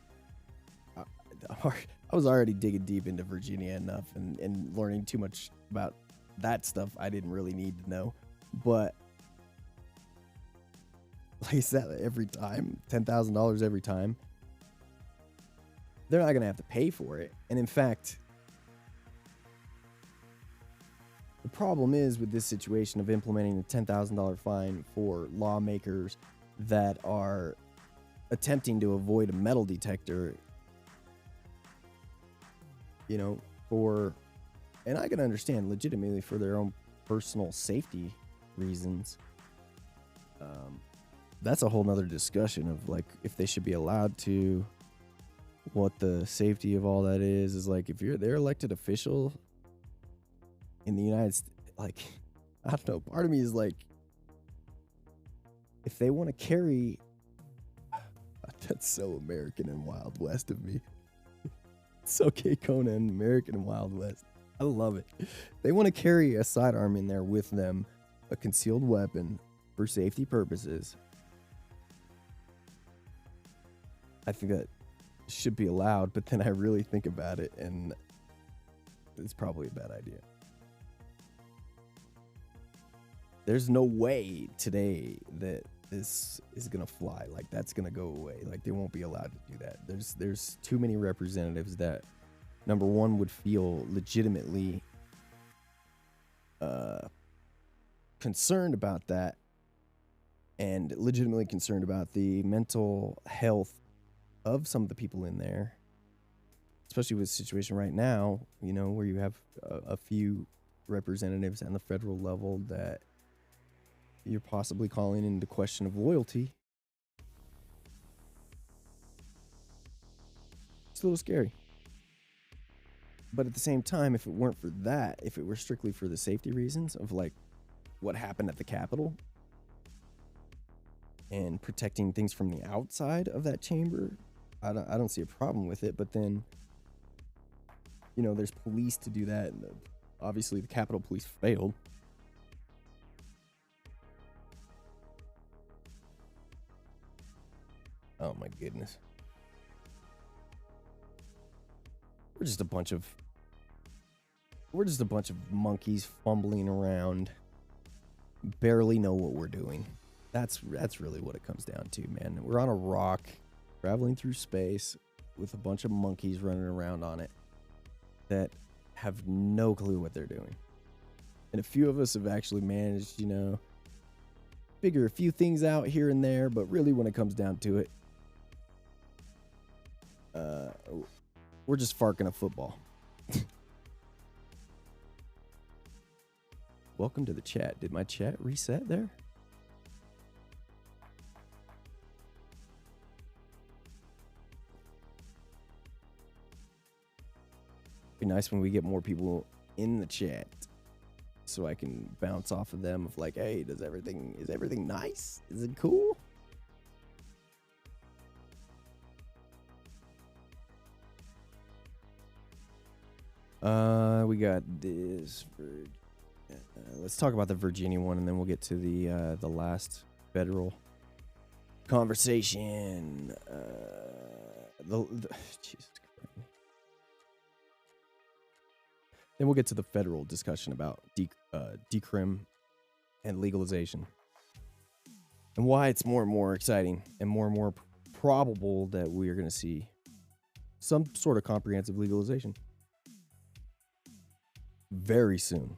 I was already digging deep into Virginia enough and learning too much about that stuff I didn't really need to know. But like I said, every time, $10,000 every time, they're not going to have to pay for it. And in fact, the problem is with this situation of implementing a $10,000 fine for lawmakers that are attempting to avoid a metal detector, you know, and I can understand legitimately for their own personal safety reasons. That's a whole nother discussion of like if they should be allowed to, what the safety of all that is like if you're their elected official in the United States, like, I don't know, part of me is like, if they want to carry, that's so American and Wild West of me. It's okay, Conan, American and Wild West. I love it. They want to carry a sidearm in there with them, a concealed weapon for safety purposes. I think that should be allowed, but then I really think about it and it's probably a bad idea. There's no way today that this is going to fly. Like, that's going to go away. Like, they won't be allowed to do that. There's too many representatives that, number one, would feel legitimately concerned about that and legitimately concerned about the mental health of some of the people in there, especially with the situation right now, you know, where you have a few representatives on the federal level that you're possibly calling into question of loyalty. It's a little scary. But at the same time, if it weren't for that, if it were strictly for the safety reasons of like what happened at the Capitol and protecting things from the outside of that chamber, I don't see a problem with it. But then, you know, there's police to do that, and obviously the Capitol Police failed. Oh my goodness. We're just a bunch of monkeys fumbling around, barely know what we're doing. That's really what it comes down to, man. We're on a rock, traveling through space with a bunch of monkeys running around on it that have no clue what they're doing. And a few of us have actually managed, figure a few things out here and there, but really when it comes down to it, we're just farking a football. Welcome to the chat. Did my chat reset there? Be nice when we get more people in the chat so I can bounce off of them of like, hey, is everything nice? Is it cool? We got this. Let's talk about the Virginia one, and then we'll get to the last federal conversation. Jesus Christ. Then we'll get to the federal discussion about decrim and legalization, and why it's more and more exciting and more probable that we are going to see some sort of comprehensive legalization very soon.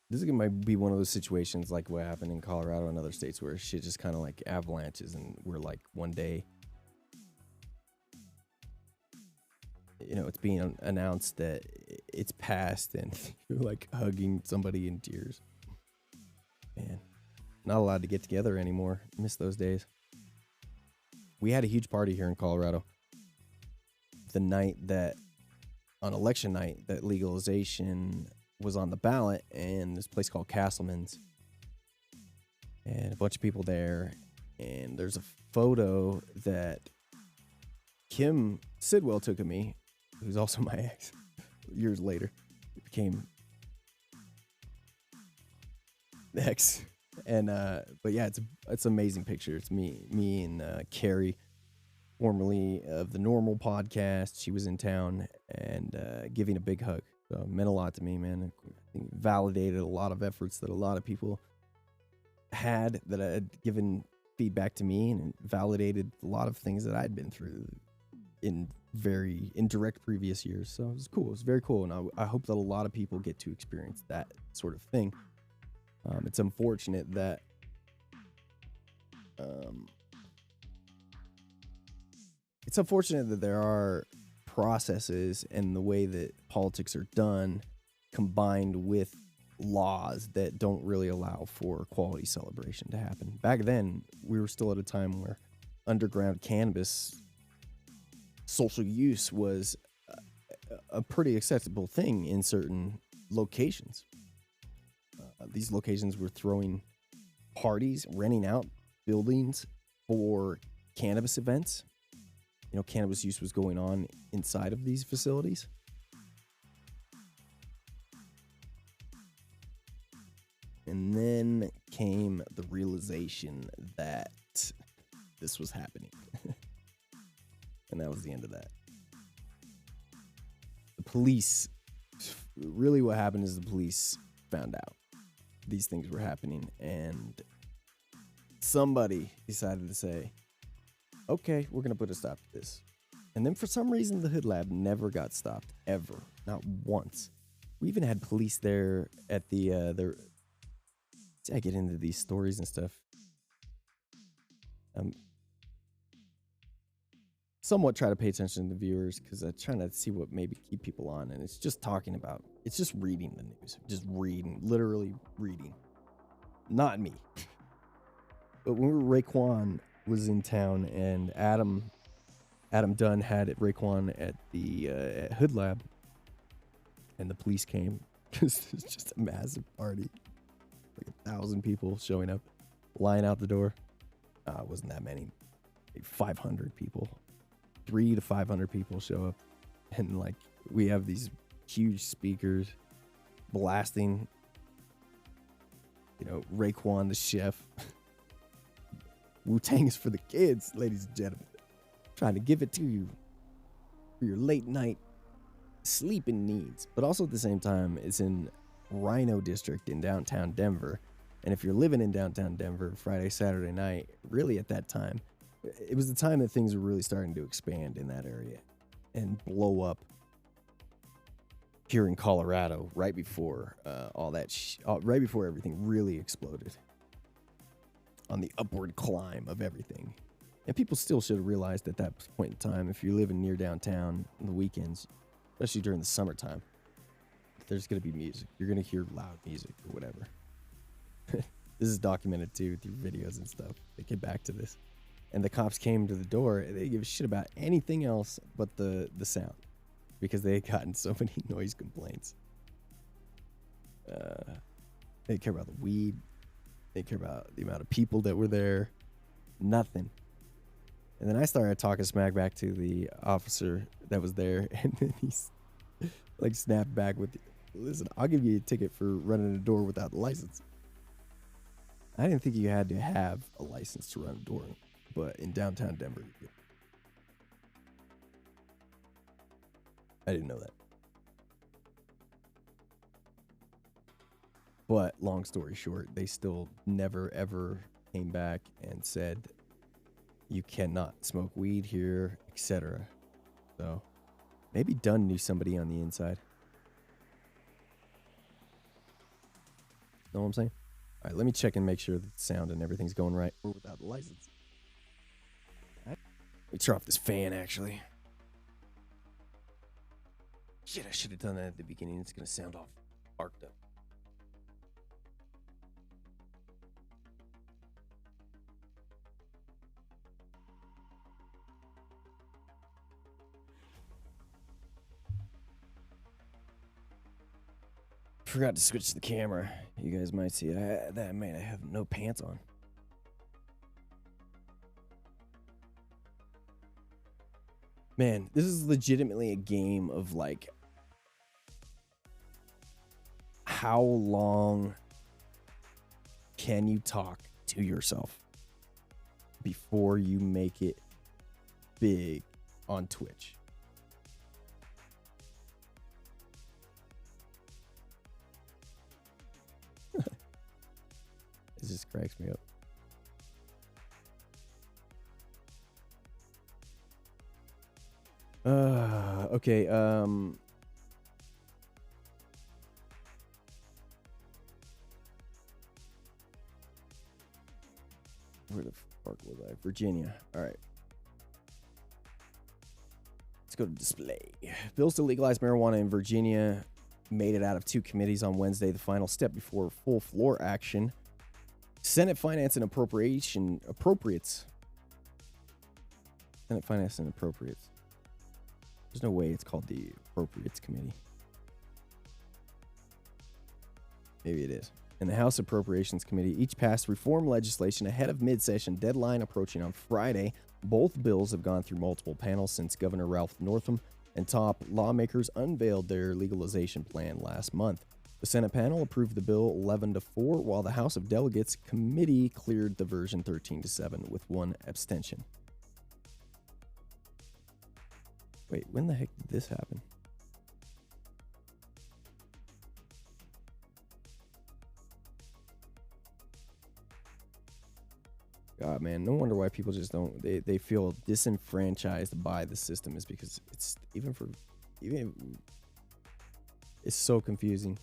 This might be one of those situations like what happened in Colorado and other states where shit just kind of like avalanches, and we're like one day, it's being announced that it's passed and you're like hugging somebody in tears. Man, not allowed to get together anymore. Miss those days. We had a huge party here in Colorado the night that, on election night, that legalization was on the ballot, and this place called Castleman's, and a bunch of people there, and there's a photo that Kim Sidwell took of me, who's also my ex, years later, became the ex, and but yeah, it's an amazing picture. It's me and Carrie, formerly of the Normal podcast. She was in town and giving a big hug. So it meant a lot to me, man. I think it validated a lot of efforts that a lot of people had that had given feedback to me, and it validated a lot of things that I'd been through in direct previous years. So it was cool. It was very cool. And I hope that a lot of people get to experience that sort of thing. It's unfortunate that there are processes and the way that politics are done combined with laws that don't really allow for quality celebration to happen. Back then, we were still at a time where underground cannabis social use was a pretty acceptable thing in certain locations. These locations were throwing parties, renting out buildings for cannabis events. Cannabis use was going on inside of these facilities. And then came the realization that this was happening. And that was the end of that. The police, really what happened is the police found out these things were happening, and somebody decided to say, okay, we're going to put a stop to this. And then for some reason, the Hood Lab never got stopped, ever. Not once. We even had police there at the I get into these stories and stuff. Somewhat try to pay attention to the viewers because I'm trying to see what maybe keep people on. And it's just it's just reading the news. Just reading, literally reading. Not me. But when Raekwon was in town, and Adam Dunn had Raekwon at the at Hood Lab, and the police came because it's just a massive party, like 1,000 people showing up, lying out the door. It wasn't that many, like 500 people, 300 to 500 people show up, and like we have these huge speakers blasting, Raekwon the chef. Wu-Tang is for the kids, ladies and gentlemen. Trying to give it to you for your late night sleeping needs. But also at the same time, it's in Rhino District in downtown Denver. And if you're living in downtown Denver Friday, Saturday night, really at that time, it was the time that things were really starting to expand in that area and blow up here in Colorado right before right before everything really exploded on the upward climb of everything. And people still should have realized at that point in time, if you're living near downtown on the weekends, especially during the summertime, there's going to be music. You're going to hear loud music or whatever. This is documented too through videos and stuff. They get back to this. And the cops came to the door. And they give a shit about anything else but the sound, because they had gotten so many noise complaints. They care about the weed. They care about the amount of people that were there. Nothing. And then I started talking smack back to the officer that was there. And then he's like snapped back with, listen, I'll give you a ticket for running a door without a license. I didn't think you had to have a license to run a door, but in downtown Denver, you do. I didn't know that. But long story short, they still never ever came back and said you cannot smoke weed here, etc. So maybe Dunn knew somebody on the inside. Know what I'm saying? All right, let me check and make sure that the sound and everything's going right. Or without the license. Let me turn off this fan, actually. Shit, I should have done that at the beginning. It's going to sound all arced up. Forgot to switch the camera. You guys might see it. I have no pants on. Man, this is legitimately a game of like, how long can you talk to yourself before you make it big on Twitch? It just cracks me up. Okay, where the fuck was I? Virginia. All right. Let's go to display. Bills to legalize marijuana in Virginia made it out of 2 committees on Wednesday, the final step before full floor action. Senate Finance and Appropriates. Senate Finance and Appropriates. There's no way it's called the Appropriates Committee. Maybe it is. And the House Appropriations Committee each passed reform legislation ahead of mid-session deadline approaching on Friday. Both bills have gone through multiple panels since Governor Ralph Northam and top lawmakers unveiled their legalization plan last month. The Senate panel approved the bill 11-4, while the House of Delegates committee cleared the version 13-7 with 1 abstention. Wait, when the heck did this happen? God, man, no wonder why people just don't, they feel disenfranchised by the system, is because it's it's so confusing.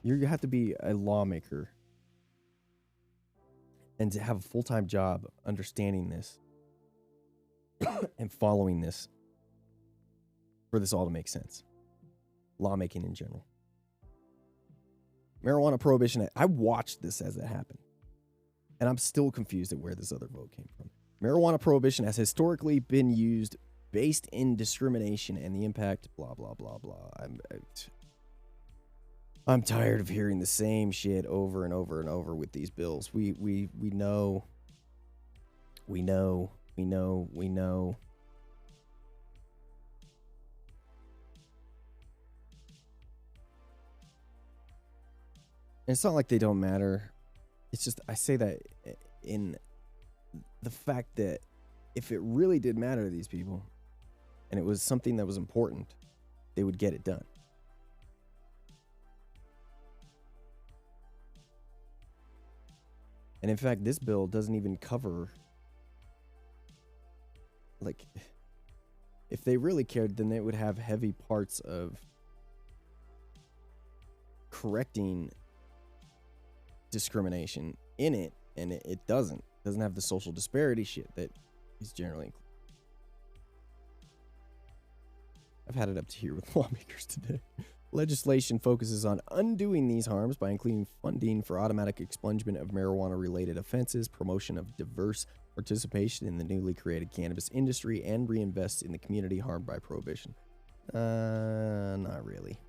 You have to be a lawmaker and to have a full-time job understanding this and following this for this all to make sense. Lawmaking in general. Marijuana prohibition. I watched this as it happened, and I'm still confused at where this other vote came from. Marijuana prohibition has historically been used based in discrimination and the impact, blah, blah, blah, blah. I'm tired of hearing the same shit over and over and over with these bills. We know. And it's not like they don't matter. It's just, I say that in the fact that if it really did matter to these people and it was something that was important, they would get it done. And in fact, this bill doesn't even cover, like, if they really cared, then they would have heavy parts of correcting discrimination in it, and it doesn't have the social disparity shit that is generally included. I've had it up to here with lawmakers today. Legislation focuses on undoing these harms by including funding for automatic expungement of marijuana-related offenses, promotion of diverse participation in the newly created cannabis industry, and reinvests in the community harmed by prohibition. Not really.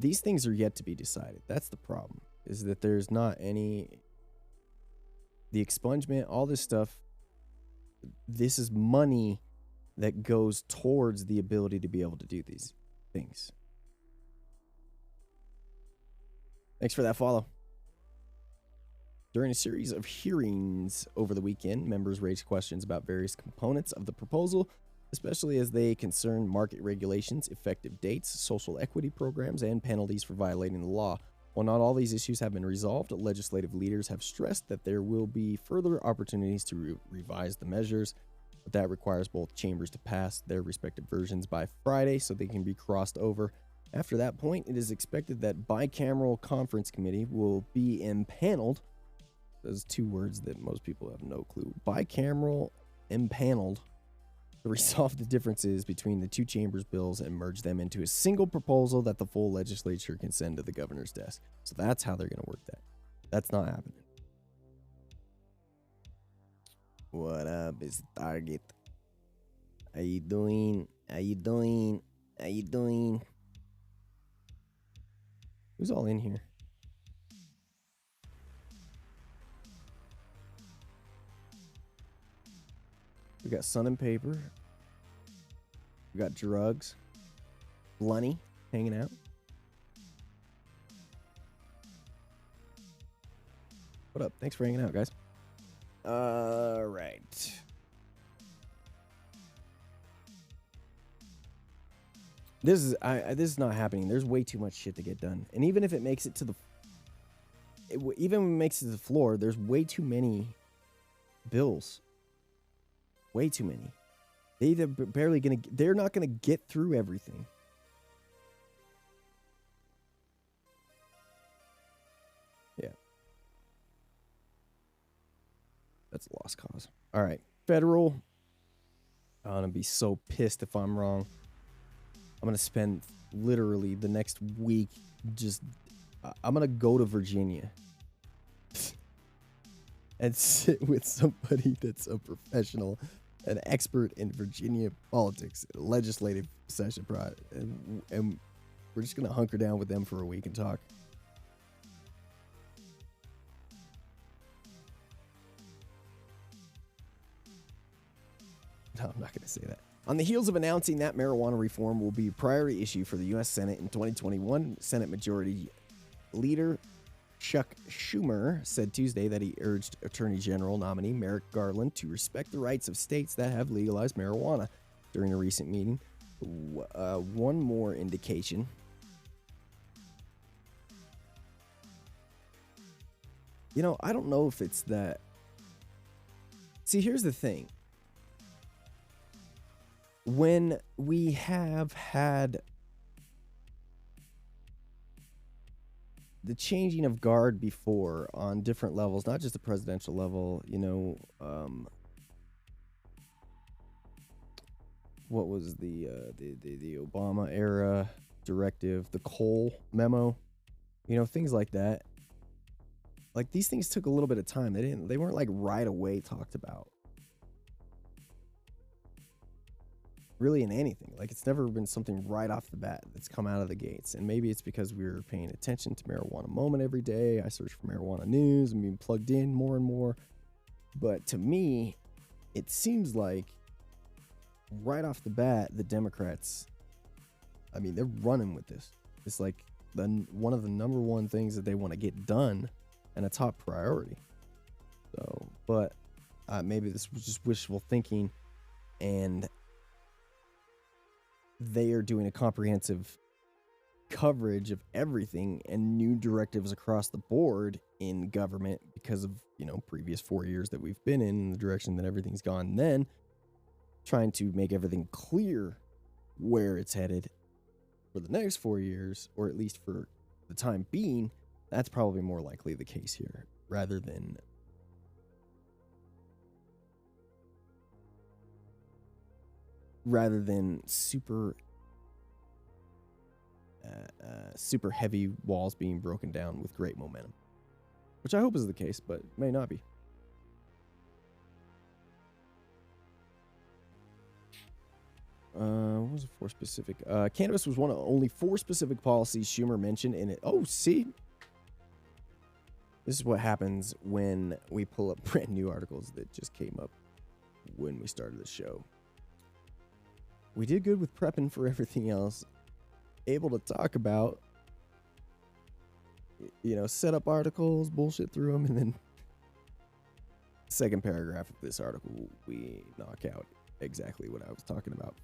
These things are yet to be decided. That's the problem, is that there's not any... The expungement, all this stuff, this is money that goes towards the ability to be able to do these things. Thanks for that follow. During a series of hearings over the weekend, members raised questions about various components of the proposal, especially as they concern market regulations, effective dates, social equity programs, and penalties for violating the law. While not all these issues have been resolved, legislative leaders have stressed that there will be further opportunities to revise the measures, but that requires both chambers to pass their respective versions by Friday so they can be crossed over. After that point, it is expected that bicameral conference committee will be impaneled. Those two words that most people have no clue. Bicameral impaneled to resolve the differences between the two chambers' bills and merge them into a single proposal that the full legislature can send to the governor's desk. So that's how they're going to work that. That's not happening. What up, is Target? How you doing? How you doing? How you doing? Who's all in here? We got Sun and Paper. We got Drugs. Lunny hanging out. What up? Thanks for hanging out, guys. All right. This is not happening. There's way too much shit to get done. And even if it makes it to the even when it makes it to the floor, there's way too many bills. Way too many. They're not gonna get through everything. Yeah. That's a lost cause. All right. Federal. I'm gonna be so pissed if I'm wrong. I'm gonna spend literally the next week just I'm gonna go to Virginia and sit with somebody that's a professional, an expert in Virginia politics, legislative session, and we're just gonna hunker down with them for a week and talk. No, I'm not gonna say that. On the heels of announcing that marijuana reform will be a priority issue for the U.S. Senate in 2021, Senate Majority Leader Chuck Schumer said Tuesday that he urged Attorney General nominee Merrick Garland to respect the rights of states that have legalized marijuana. During a recent meeting, one more indication. You know, I don't know if it's that. See, here's the thing. When we have had the changing of guard before on different levels, not just the presidential level, you know, what was the Obama era directive, the Cole memo, you know, things like that. Like, these things took a little bit of time. They weren't like right away talked about. Really in anything. Like, it's never been something right off the bat that's come out of the gates. And maybe it's because we were paying attention to Marijuana Moment every day. I search for marijuana news and being plugged in more and more. But to me, it seems like right off the bat, the Democrats, I mean, they're running with this. It's like one of the number one things that they want to get done and a top priority. So, but maybe this was just wishful thinking, and they are doing a comprehensive coverage of everything and new directives across the board in government because of, previous 4 years that we've been in the direction that everything's gone. Then trying to make everything clear where it's headed for the next 4 years, or at least for the time being, that's probably more likely the case here rather than super heavy walls being broken down with great momentum, which I hope is the case, but may not be. What was it for specific? Cannabis was one of only 4 specific policies Schumer mentioned in it. Oh, see? This is what happens when we pull up brand new articles that just came up when we started the show. We did good with prepping for everything else. Able to talk about, set up articles, bullshit through them, and then second paragraph of this article, we knock out exactly what I was talking about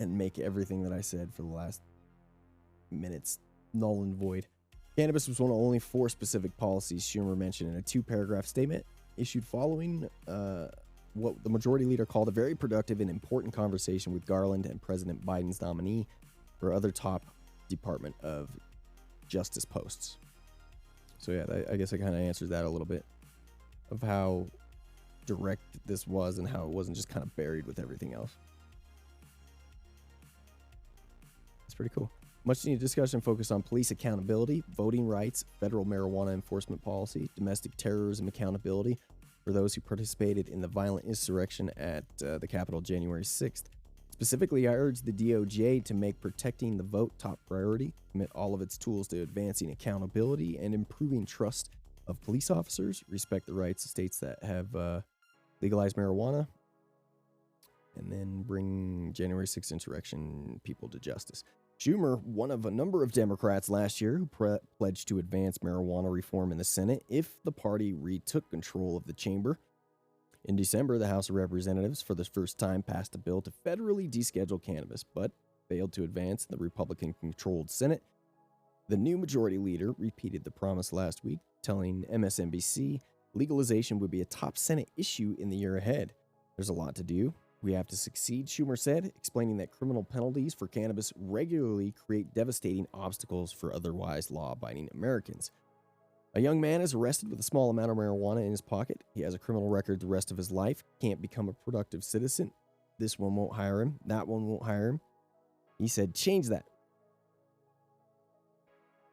and make everything that I said for the last minutes null and void. Cannabis was one of only 4 specific policies Schumer mentioned in a 2-paragraph statement issued following what the majority leader called a very productive and important conversation with Garland and President Biden's nominee for other top Department of Justice posts. So yeah, I guess it kind of answers that a little bit of how direct this was and how it wasn't just kind of buried with everything else. It's pretty cool. Much needed discussion focused on police accountability, voting rights, federal marijuana enforcement policy, domestic terrorism accountability for those who participated in the violent insurrection at the Capitol January 6th. Specifically, I urge the DOJ to make protecting the vote top priority, commit all of its tools to advancing accountability and improving trust of police officers, respect the rights of states that have legalized marijuana, and then bring January 6th insurrection people to justice. Schumer, one of a number of Democrats last year who pledged to advance marijuana reform in the Senate if the party retook control of the chamber. In December, the House of Representatives, for the first time, passed a bill to federally deschedule cannabis, but failed to advance in the Republican-controlled Senate. The new majority leader repeated the promise last week, telling MSNBC legalization would be a top Senate issue in the year ahead. There's a lot to do. We have to succeed, Schumer said, explaining that criminal penalties for cannabis regularly create devastating obstacles for otherwise law-abiding Americans. A young man is arrested with a small amount of marijuana in his pocket. He has a criminal record the rest of his life, can't become a productive citizen. This one won't hire him. That one won't hire him. He said, change that.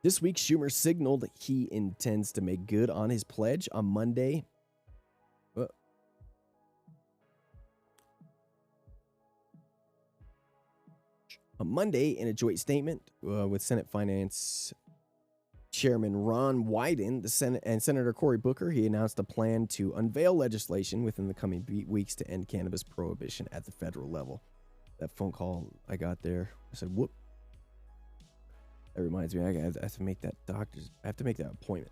This week, Schumer signaled he intends to make good on his pledge on Monday. On Monday, in a joint statement with Senate Finance Chairman Ron Wyden, the Senate and Senator Cory Booker, he announced a plan to unveil legislation within the coming weeks to end cannabis prohibition at the federal level. That phone call I got there, I said, whoop. That reminds me, I have to make that appointment.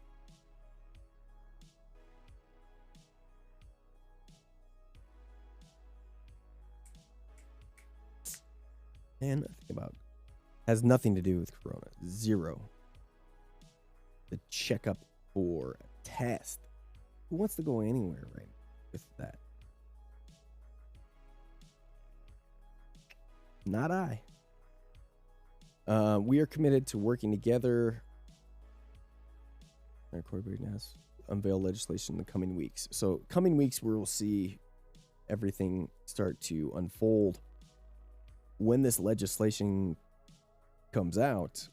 And I think about has nothing to do with Corona. Zero. The checkup for a test. Who wants to go anywhere right now with that? Not I. We are committed to working together. Cory has unveil legislation in the coming weeks. So coming weeks, we will see everything start to unfold. When this legislation comes out,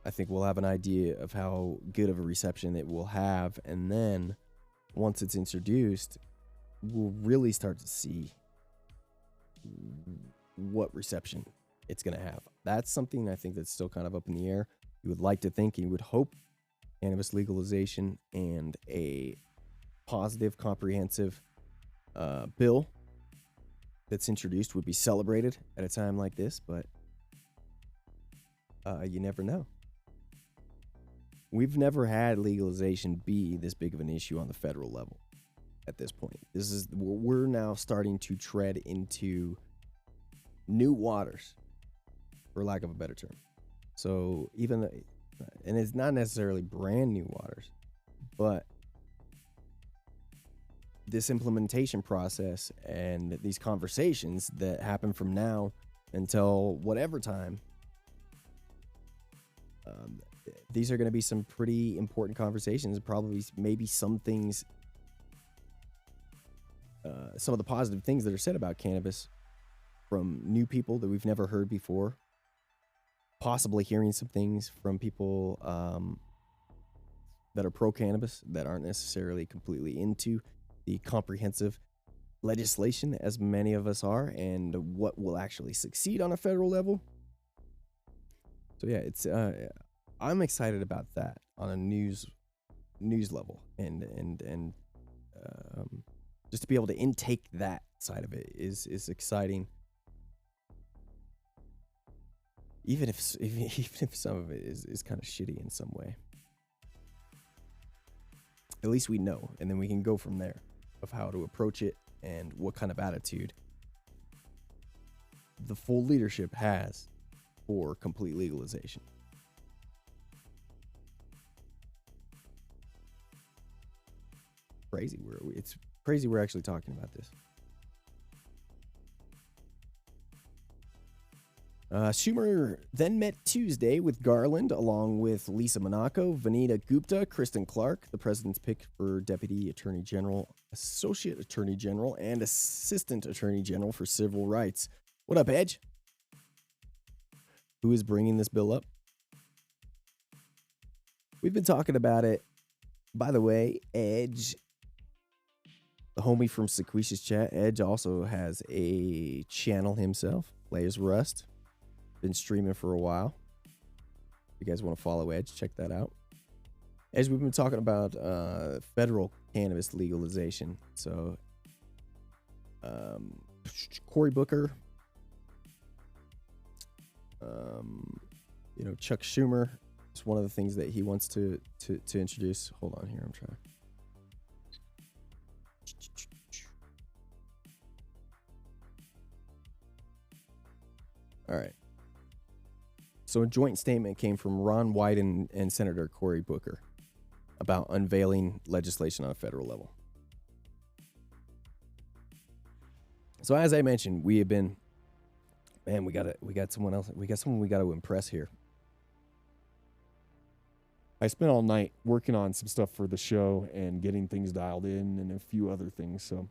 I think we'll have an idea of how good of a reception it will have. And then once it's introduced, we'll really start to see what reception it's going to have. That's something I think that's still kind of up in the air. You would like to think, you would hope cannabis legalization and a positive, comprehensive bill that's introduced would be celebrated at a time like this, but you never know. We've never had legalization be this big of an issue on the federal level at this point. We're now starting to tread into new waters, for lack of a better term. So even, and it's not necessarily brand new waters, but this implementation process and these conversations that happen from now until whatever time, these are going to be some pretty important conversations. Probably maybe some things, some of the positive things that are said about cannabis from new people that we've never heard before, possibly hearing some things from people that are pro-cannabis that aren't necessarily completely into the comprehensive legislation as many of us are, and what will actually succeed on a federal level. So yeah, it's I'm excited about that on a news level, and just to be able to intake that side of it is exciting. Even if some of it is kind of shitty in some way, at least we know, and then we can go from there of how to approach it and what kind of attitude the full leadership has for complete legalization. It's crazy we're actually talking about this. Schumer then met Tuesday with Garland, along with Lisa Monaco, Vanita Gupta, Kristen Clark, the president's pick for Deputy Attorney General, Associate Attorney General, and Assistant Attorney General for Civil Rights. What up, Edge? Who is bringing this bill up? We've been talking about it. By the way, Edge, the homie from Sequicious Chat, Edge also has a channel himself, Plays Rust. Been streaming for a while. If you guys want to follow Edge, check that out. As we've been talking about federal cannabis legalization. So, Cory Booker, Chuck Schumer is one of the things that he wants to introduce. Hold on here, I'm trying. All right. So a joint statement came from Ron Wyden and Senator Cory Booker about unveiling legislation on a federal level. So as I mentioned, we have been, man, we got someone we got to impress here. I spent all night working on some stuff for the show and getting things dialed in and a few other things. So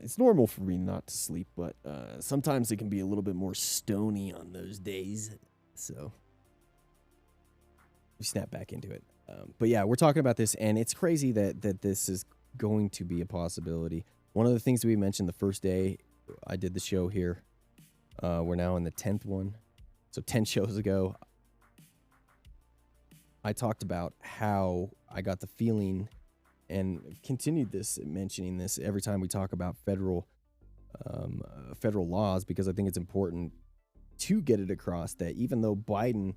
it's normal for me not to sleep, but sometimes it can be a little bit more stony on those days. So we snap back into it. But yeah, we're talking about this, and it's crazy that this is going to be a possibility. One of the things that we mentioned the first day I did the show here, we're now in the 10th one. So 10 shows ago, I talked about how I got the feeling, and continued mentioning this every time we talk about federal laws, because I think it's important to get it across that even though Biden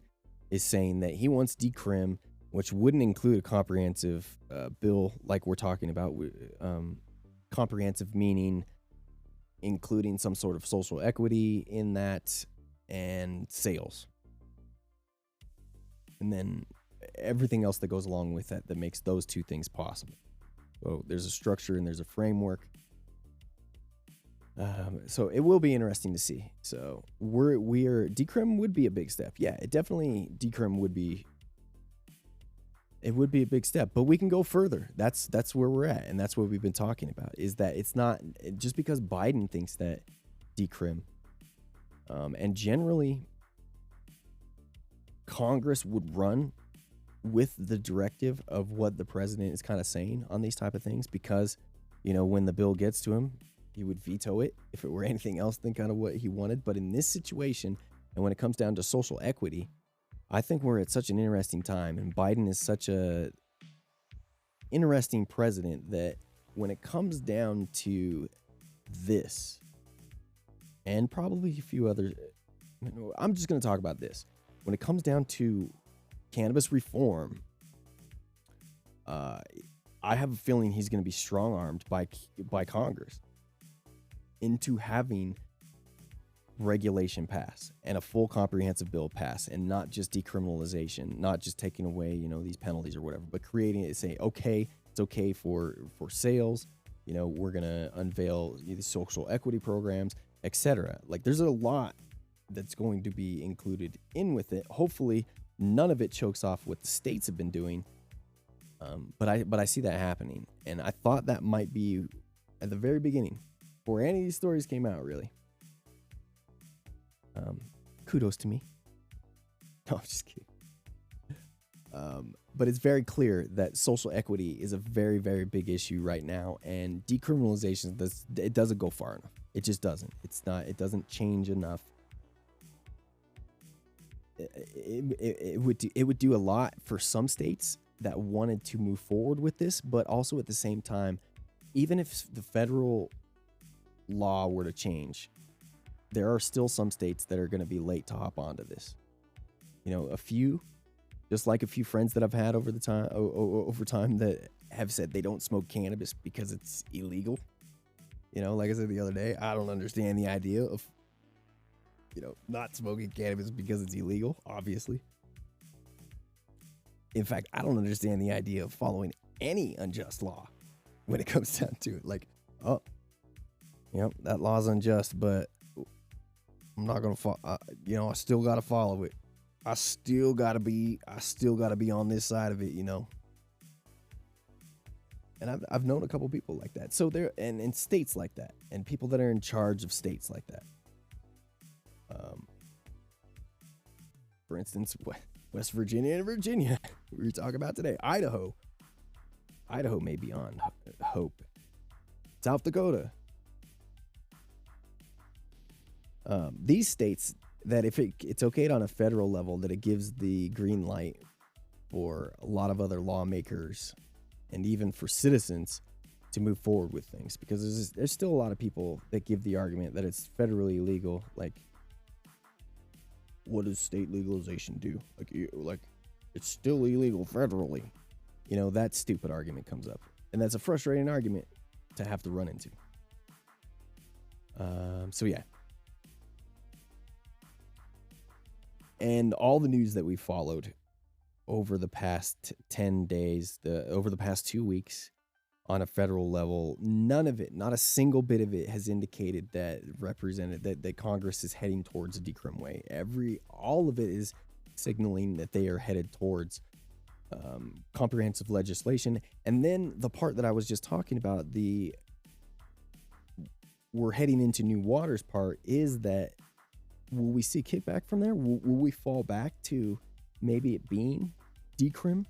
is saying that he wants decrim, which wouldn't include a comprehensive bill like we're talking about, comprehensive meaning including some sort of social equity in that and sales, and then everything else that goes along with that makes those two things possible. So there's a structure and there's a framework. So it will be interesting to see. So decrim would be a big step. Yeah, decrim would be. It would be a big step, but we can go further. That's where we're at, and that's what we've been talking about. Is that it's not just because Biden thinks that decrim, and generally Congress would run with the directive of what the president is kind of saying on these type of things, because, when the bill gets to him, he would veto it if it were anything else than kind of what he wanted. But in this situation, and when it comes down to social equity, I think we're at such an interesting time, and Biden is such a interesting president that when it comes down to this, and probably a few others, I'm just going to talk about this. When it comes down to cannabis reform, I have a feeling he's going to be strong-armed by Congress into having regulation pass and a full comprehensive bill pass, and not just decriminalization, not just taking away, these penalties or whatever, but creating it, saying, okay, it's okay for sales. We're going to unveil these social equity programs, etc. Like, there's a lot that's going to be included in with it. Hopefully none of it chokes off what the states have been doing. But I see that happening. And I thought that might be at the very beginning, before any of these stories came out, really. Kudos to me. No, I'm just kidding. But it's very clear that social equity is a very, very big issue right now, and decriminalization doesn't go far enough. It just doesn't. It doesn't change enough. It would do a lot for some states that wanted to move forward with this, but also at the same time, even if the federal law were to change, there are still some states that are going to be late to hop onto this. A few. Just like a few friends that I've had over time that have said they don't smoke cannabis because it's illegal. Like I said the other day, I don't understand the idea of, not smoking cannabis because it's illegal, obviously. In fact, I don't understand the idea of following any unjust law when it comes down to it. Like, that law's unjust, but I'm not going to follow, I still got to follow it. I still gotta be on this side of it, And I've known a couple people like that. So there, and in states like that, and people that are in charge of states like that. For instance, West Virginia and Virginia, we were talking about today. Idaho may be on hope. South Dakota. These states, that if it's okay on a federal level, that it gives the green light for a lot of other lawmakers and even for citizens to move forward with things, because there's still a lot of people that give the argument that it's federally illegal. Like, what does state legalization do? Like it's still illegal federally. That stupid argument comes up, and that's a frustrating argument to have to run into. So yeah. And all the news that we followed over the past 10 days, over the past 2 weeks on a federal level, none of it, not a single bit of it, has indicated that that Congress is heading towards a decrim way. All of it is signaling that they are headed towards comprehensive legislation. And then the part that I was just talking about, we're heading into new waters part, is that will we see kickback from there? Will we fall back to maybe it being decrim?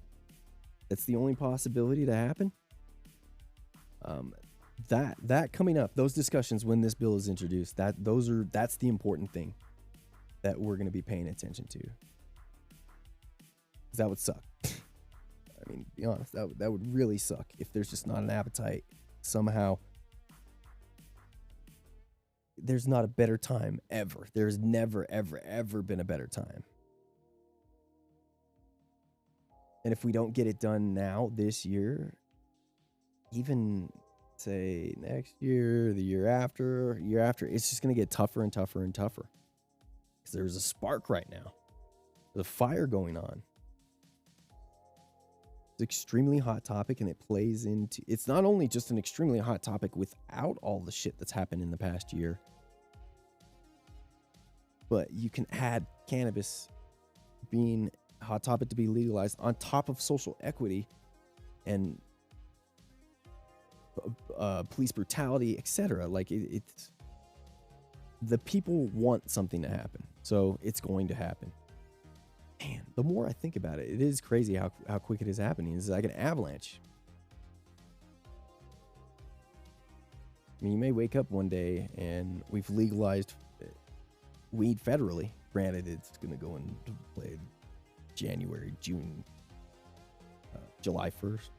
That's the only possibility to happen. That coming up, those discussions when this bill is introduced, that's the important thing that we're going to be paying attention to. 'Cause that would suck. I mean, to be honest, that would really suck if there's just not an appetite somehow. There's not a better time ever. There's never, ever, ever been a better time. And if we don't get it done now, this year, even say next year, the year after, it's just going to get tougher and tougher and tougher. Because there's a spark right now. There's a fire going on. It's an extremely hot topic, and it plays into... It's not only just an extremely hot topic without all the shit that's happened in the past year, but you can add cannabis being a hot topic to be legalized on top of social equity and police brutality, etc. Like, it's... The people want something to happen, so it's going to happen. Man, the more I think about it, it is crazy how quick it is happening. It's like an avalanche. I mean, you may wake up one day and we've legalized weed federally. Granted, it's going to go into play January, June, July 1st,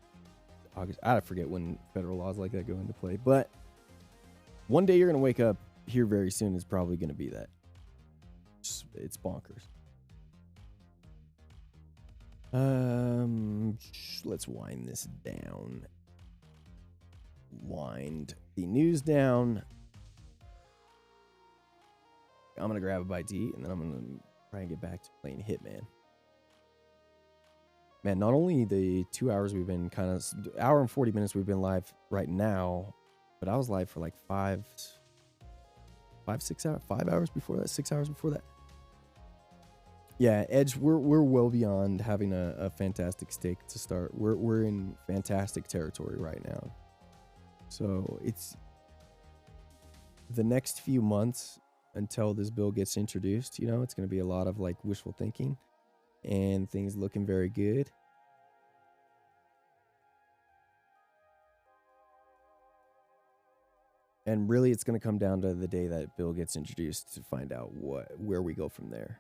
August. I forget when federal laws like that go into play. But one day you're going to wake up here very soon is probably going to be that. It's bonkers. Let's wind this down. Wind the news down. I'm gonna grab a bite to eat, and then I'm gonna try and get back to playing Hitman. Man, not only the 2 hours we've been hour and 40 minutes we've been live right now, but I was live for like 5 hours before that, 6 hours before that. Yeah, Edge, we're well beyond having a fantastic stake to start. We're in fantastic territory right now. So it's the next few months until this bill gets introduced, you know, it's going to be a lot of like wishful thinking and things looking very good. And really, it's going to come down to the day that bill gets introduced to find out where we go from there.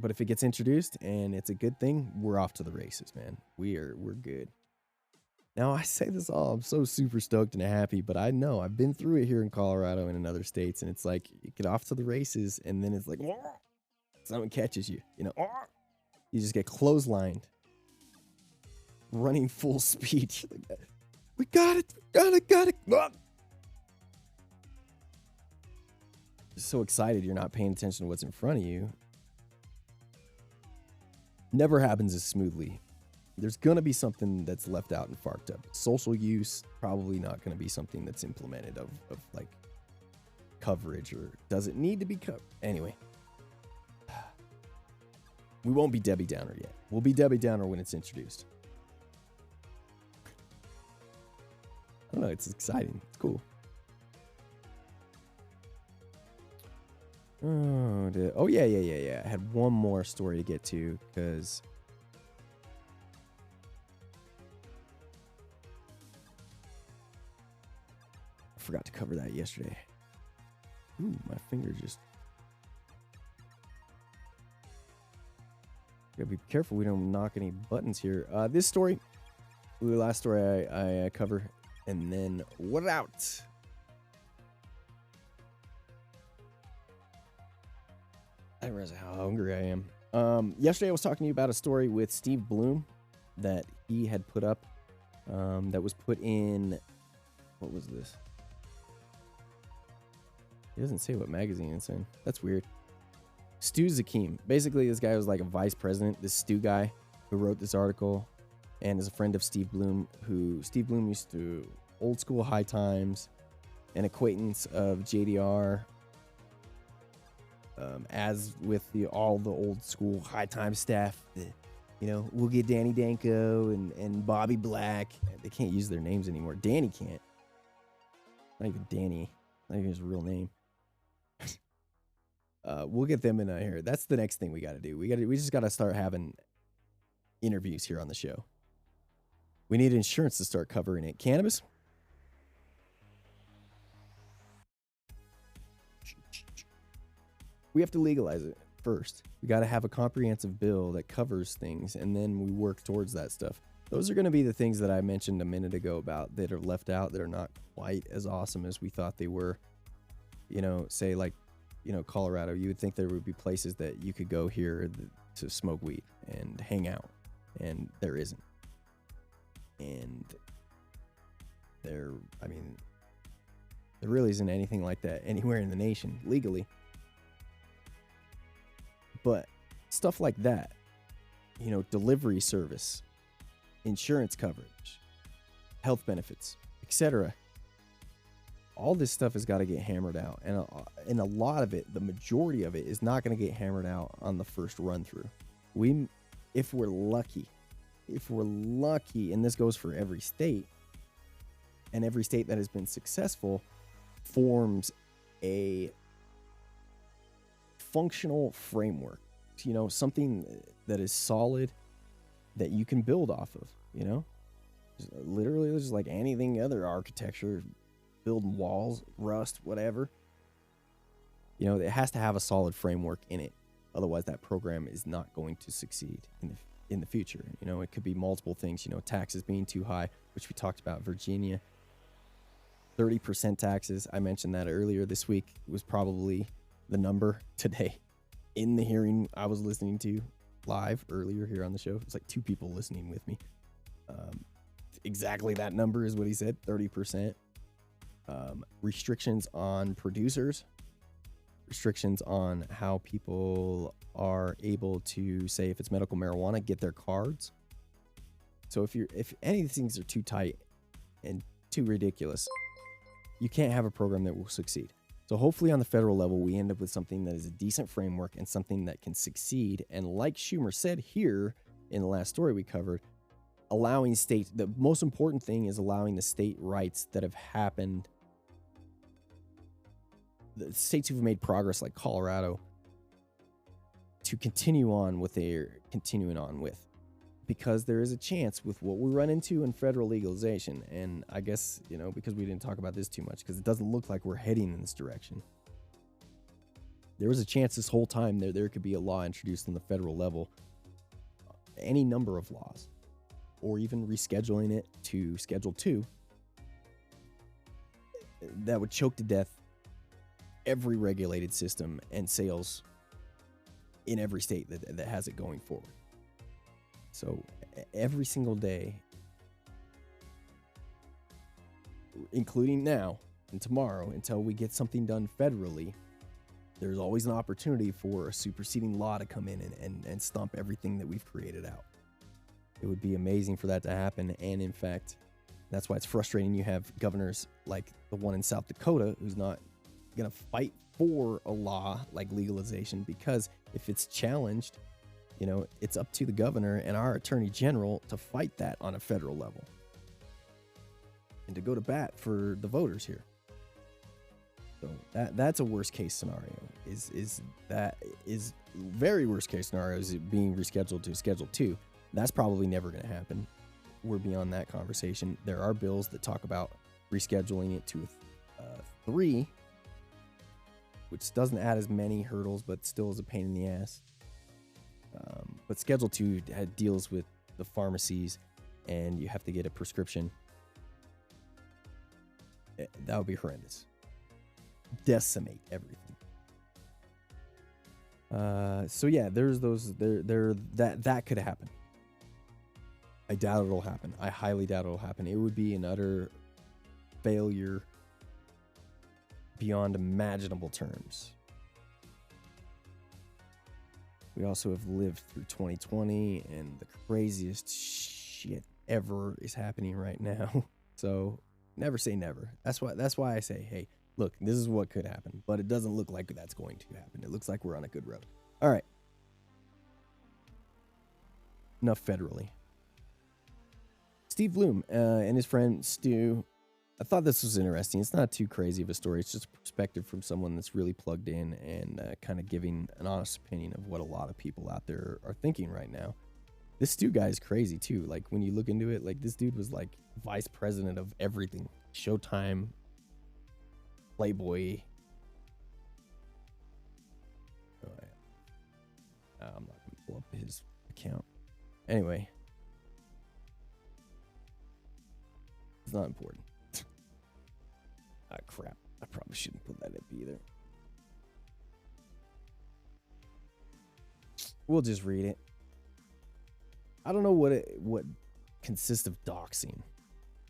But if it gets introduced and it's a good thing, we're off to the races, man. We're good. Now, I say this all, I'm so super stoked and happy, but I know I've been through it here in Colorado and in other states, and it's like you get off to the races, and then it's like someone catches you, you know, you just get clotheslined, running full speed. We got it. So excited you're not paying attention to what's in front of you. Never happens as smoothly. There's going to be something that's left out and farked up. Social use, probably not going to be something that's implemented of like coverage, or does it need to be covered? Anyway, we won't be Debbie Downer yet. We'll be Debbie Downer when it's introduced. I don't know. It's exciting. It's cool. Oh, yeah. I had one more story to get to because I forgot to cover that yesterday. Ooh, my finger just... Gotta be careful we don't knock any buttons here. This story, the last story I cover, and then what out? I didn't realize how hungry I am. Yesterday I was talking to you about a story with Steve Bloom that he had put up, that was put in, what was this? He doesn't say what magazine it's in. That's weird. Stu Zakim. Basically, this guy was like a vice president, this Stu guy who wrote this article, and is a friend of Steve Bloom, who Steve Bloom used to Old School High Times, an acquaintance of JDR, as with all the Old School High Times staff. You know, we'll get Danny Danko and Bobby Black. They can't use their names anymore. Danny can't. Not even Danny. Not even his real name. We'll get them in here. That's the next thing we got to do. We just got to start having interviews here on the show. We need insurance to start covering it. Cannabis? We have to legalize it first. We got to have a comprehensive bill that covers things, and then we work towards that stuff. Those are going to be the things that I mentioned a minute ago about that are left out, that are not quite as awesome as we thought they were. You know, say like, you know, Colorado, you would think there would be places that you could go here to smoke weed and hang out, and there isn't. And there really isn't anything like that anywhere in the nation legally. But stuff like that, you know, delivery service, insurance coverage, health benefits, etc. All this stuff has got to get hammered out. And a lot of it, the majority of it, is not going to get hammered out on the first run through. If we're lucky, and this goes for every state, and every state that has been successful forms a functional framework, you know, something that is solid that you can build off of, you know, literally just like anything other architecture, building walls, rust, whatever, you know, it has to have a solid framework in it. Otherwise that program is not going to succeed in the future. You know, it could be multiple things, you know, taxes being too high, which we talked about. Virginia, 30% taxes. I mentioned that earlier this week. It was probably the number today in the hearing I was listening to live earlier here on the show. It's like 2 people listening with me. Exactly that number is what he said, 30%. Restrictions on producers, restrictions on how people are able to, say, if it's medical marijuana, get their cards. So if any of these things are too tight and too ridiculous, you can't have a program that will succeed. So hopefully on the federal level, we end up with something that is a decent framework and something that can succeed. And like Schumer said here in the last story we covered, allowing states, the most important thing is allowing the state rights that have happened, the states who've made progress like Colorado, to continue on what they're continuing on with. Because there is a chance with what we run into in federal legalization, and I guess, because we didn't talk about this too much, because it doesn't look like we're heading in this direction. There was a chance this whole time there could be a law introduced on the federal level, any number of laws, or even rescheduling it to Schedule 2, that would choke to death every regulated system and sales in every state that has it going forward. So every single day, including now and tomorrow, until we get something done federally, there's always an opportunity for a superseding law to come in and stomp everything that we've created out. It would be amazing for that to happen. And in fact, that's why it's frustrating. You have governors like the one in South Dakota who's not going to fight for a law like legalization, because if it's challenged, it's up to the governor and our attorney general to fight that on a federal level and to go to bat for the voters here. So that's a worst case scenario. Is very worst case scenario is it being rescheduled to Schedule 2. That's probably never going to happen. We're beyond that conversation. There are bills that talk about rescheduling it to 3, which doesn't add as many hurdles, but still is a pain in the ass. But Schedule 2 deals with the pharmacies, and you have to get a prescription. That would be horrendous. Decimate everything. So yeah, there's those. That could happen. I doubt it'll happen. I highly doubt it'll happen. It would be an utter failure beyond imaginable terms. We also have lived through 2020, and the craziest shit ever is happening right now. So never say never. That's why I say, hey, look, this is what could happen, but it doesn't look like that's going to happen. It looks like we're on a good road. All right. Enough federally. Steve Bloom and his friend Stu. I thought this was interesting. It's not too crazy of a story. It's just a perspective from someone that's really plugged in and kind of giving an honest opinion of what a lot of people out there are thinking right now. This Stu guy is crazy too. Like when you look into it, like this dude was like vice president of everything. Showtime, Playboy. Oh, I'm not going to pull up his account. Anyway. It's not important. Ah, crap. I probably shouldn't put that up either. We'll just read it. I don't know what consists of doxing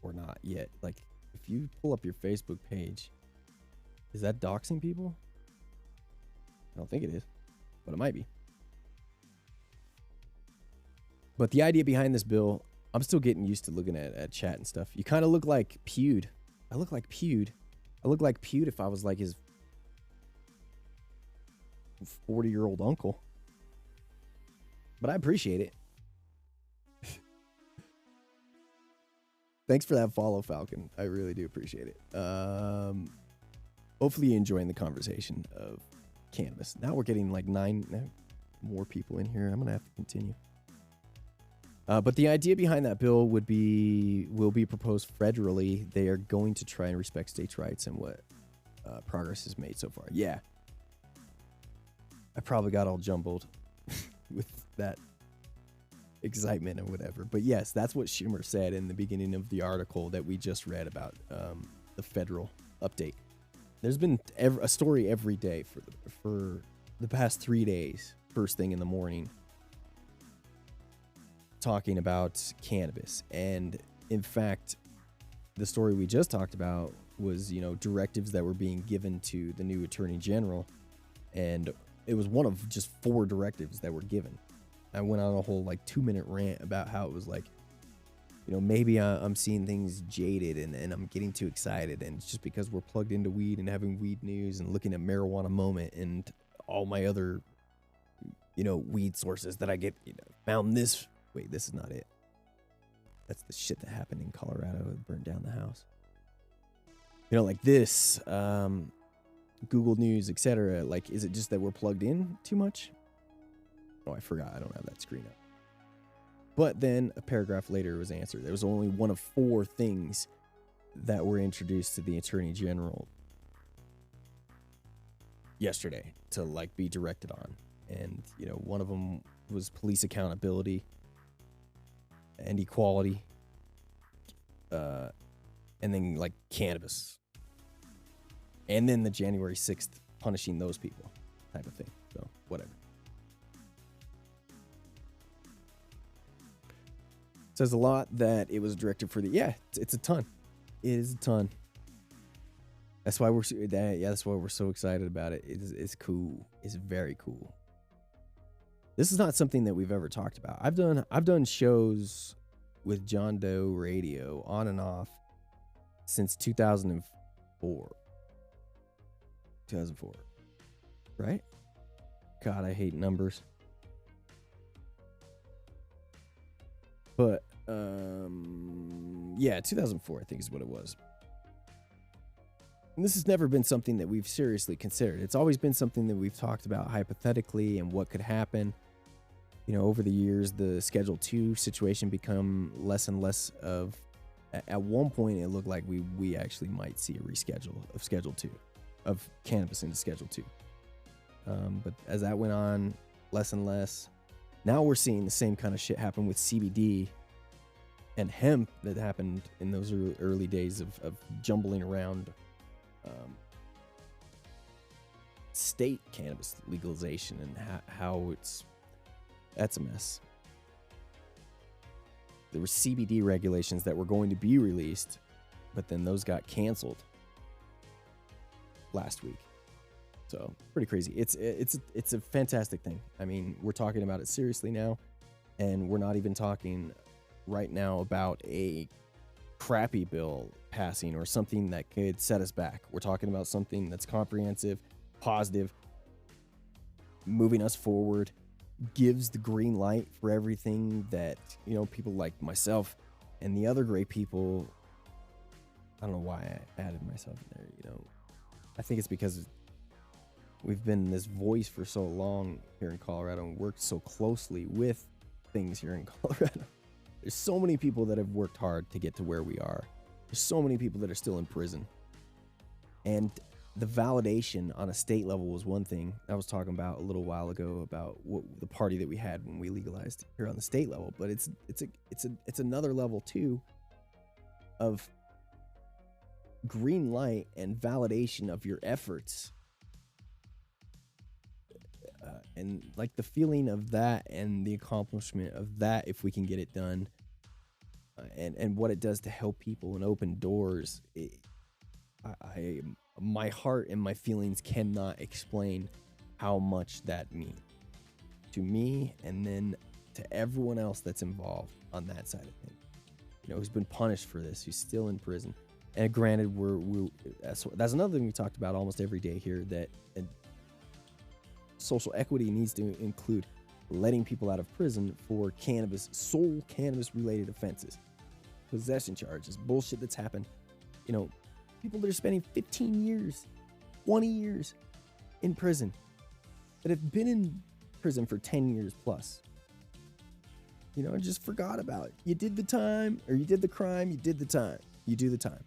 or not yet. Like, if you pull up your Facebook page, is that doxing people? I don't think it is, but it might be. But the idea behind this bill, I'm still getting used to looking at chat and stuff. You kind of look like Pewd. I look like Pewd. I look like Pewd if I was like his 40-year-old uncle. But I appreciate it. Thanks for that follow, Falcon. I really do appreciate it. Hopefully you're enjoying the conversation of cannabis. Now we're getting like 9 more people in here. I'm going to have to continue. But the idea behind that bill will be proposed federally. They are going to try and respect states' rights and what progress is made so far. Yeah. I probably got all jumbled with that excitement or whatever. But yes, that's what Schumer said in the beginning of the article that we just read about the federal update. There's been a story every day for the past 3 days, first thing in the morning, talking about cannabis. And in fact, the story we just talked about was, directives that were being given to the new attorney general And it was one of just 4 directives that were given. I went on a whole like 2-minute rant about how it was like, you know, maybe I'm seeing things jaded and I'm getting too excited. And it's just because we're plugged into weed and having weed news and looking at Marijuana Moment and all my other, you know, weed sources that I get, you know, found this. Wait, this is not it. That's the shit that happened in Colorado. It burned down the house. You know, like this, Google News, etc. Like, is it just that we're plugged in too much? Oh, I forgot. I don't have that screen up. But then a paragraph later it was answered. There was only one of 4 things that were introduced to the Attorney General yesterday to like be directed on. And, you know, one of them was police accountability and equality. And then like cannabis. And then the January 6th punishing those people type of thing. So, whatever. Says a lot that it was directed for the, yeah, it's a ton. It is a ton. That's why that's why we're so excited about it. It's cool. It's very cool. This is not something that we've ever talked about. I've done shows with John Doe Radio on and off since 2004. 2004. Right? God, I hate numbers. But, yeah, 2004, I think is what it was. And this has never been something that we've seriously considered. It's always been something that we've talked about hypothetically and what could happen. You know, over the years, the Schedule 2 situation become less and less of... At one point, it looked like we actually might see a reschedule of Schedule 2, of cannabis into Schedule 2. But as that went on, less and less... Now we're seeing the same kind of shit happen with CBD and hemp that happened in those early days of jumbling around state cannabis legalization and how that's a mess. There were CBD regulations that were going to be released, but then those got canceled last week. So pretty crazy. It's a fantastic thing. I mean, we're talking about it seriously now, and we're not even talking right now about a crappy bill passing or something that could set us back. We're talking about something that's comprehensive, positive, moving us forward, gives the green light for everything that, you know, people like myself and the other great people. I don't know why I added myself in there, you know. I think it's because we've been this voice for so long here in Colorado and worked so closely with things here in Colorado. There's so many people that have worked hard to get to where we are. There's so many people that are still in prison. And the validation on a state level was one thing I was talking about a little while ago about what the party that we had when we legalized here on the state level. But it's another level too of green light and validation of your efforts. And like the feeling of that and the accomplishment of that, if we can get it done, and what it does to help people and open doors, my heart and my feelings cannot explain how much that means to me, and then to everyone else that's involved on that side of things. You know, who's been punished for this, who's still in prison. And granted, that's another thing we talked about almost every day here, that social equity needs to include letting people out of prison for sole cannabis related offenses, possession charges, bullshit that's happened. You know, people that are spending 15 years, 20 years in prison, that have been in prison for 10 years plus, you know, and just forgot about it. You did the time, or you did the crime, you did the time. You do the time.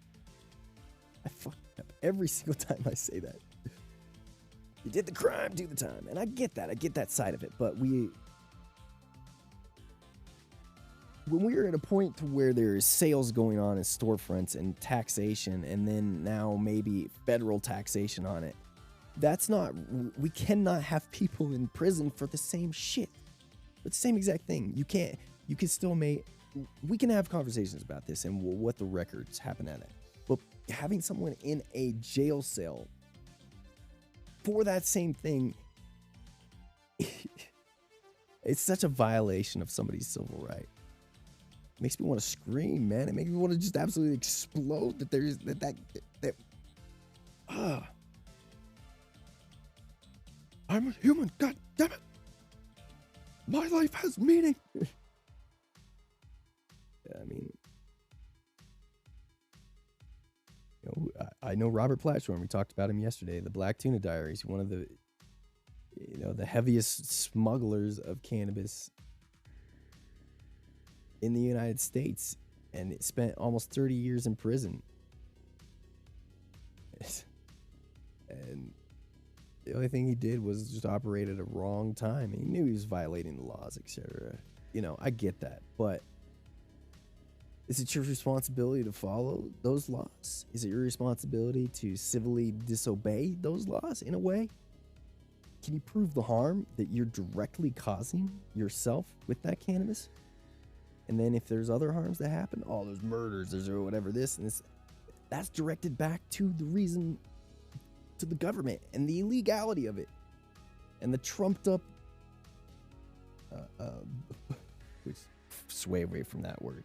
I fuck up every single time I say that. You did the crime, do the time. And I get that side of it. But when we're at a point to where there's sales going on in storefronts and taxation, and then now maybe federal taxation on it, we cannot have people in prison for the same shit. It's the same exact thing. We can have conversations about this and what the records happen at it. But having someone in a jail cell for that same thing. It's such a violation of somebody's civil right. It makes me want to scream, man. It makes me want to just absolutely explode that there's that I'm a human, god damn it. My life has meaning. I mean, I know Robert Platshorn. We talked about him yesterday. The Black Tuna Diaries, one of the, the heaviest smugglers of cannabis in the United States, and it spent almost 30 years in prison. And the only thing he did was just operate at a wrong time. And he knew he was violating the laws, etc. I get that, but is it your responsibility to follow those laws? Is it your responsibility to civilly disobey those laws in a way? Can you prove the harm that you're directly causing yourself with that cannabis? And then if there's other harms that happen, there's murders, there's whatever, this and this, that's directed back to the reason, to the government and the illegality of it. And the trumped up, which sway away from that word.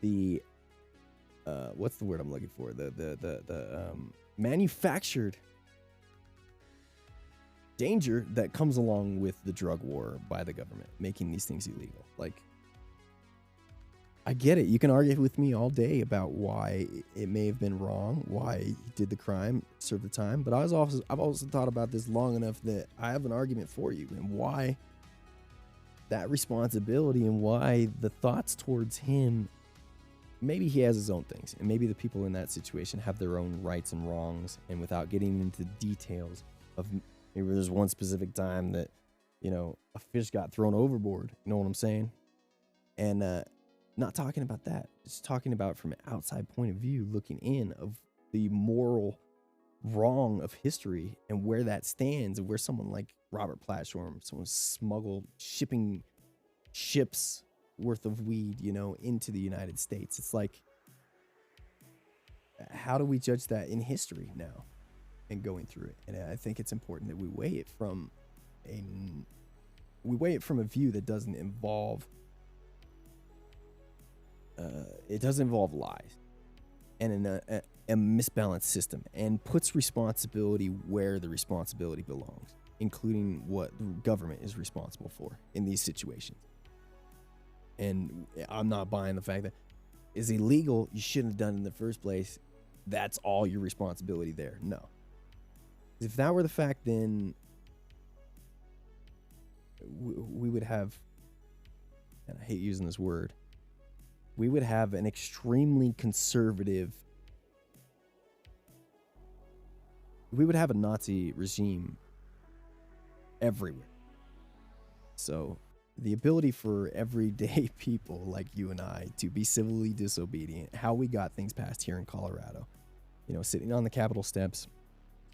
The what's the word I'm looking for? The manufactured danger that comes along with the drug war by the government making these things illegal. Like, I get it. You can argue with me all day about why it may have been wrong, why he did the crime, served the time. But I've also thought about this long enough that I have an argument for you, and why that responsibility and why the thoughts towards him. Maybe he has his own things, and maybe the people in that situation have their own rights and wrongs. And without getting into details of maybe there's one specific time that, a fish got thrown overboard. You know what I'm saying? And not talking about that. Just talking about from an outside point of view, looking in of the moral wrong of history and where that stands, and where someone like Robert Platshorn, someone smuggled shipping ships worth of weed, into the United States. It's like, how do we judge that in history now and going through it? And I think it's important that we weigh it from a view that doesn't involve lies and a misbalanced system, and puts responsibility where the responsibility belongs, including what the government is responsible for in these situations. And I'm not buying the fact that it's illegal, you shouldn't have done it in the first place, that's all your responsibility there. No. If that were the fact, then we would have, and I hate using this word, we would have an extremely conservative, we would have a Nazi regime everywhere. So the ability for everyday people like you and I to be civilly disobedient, how we got things passed here in Colorado, sitting on the Capitol steps,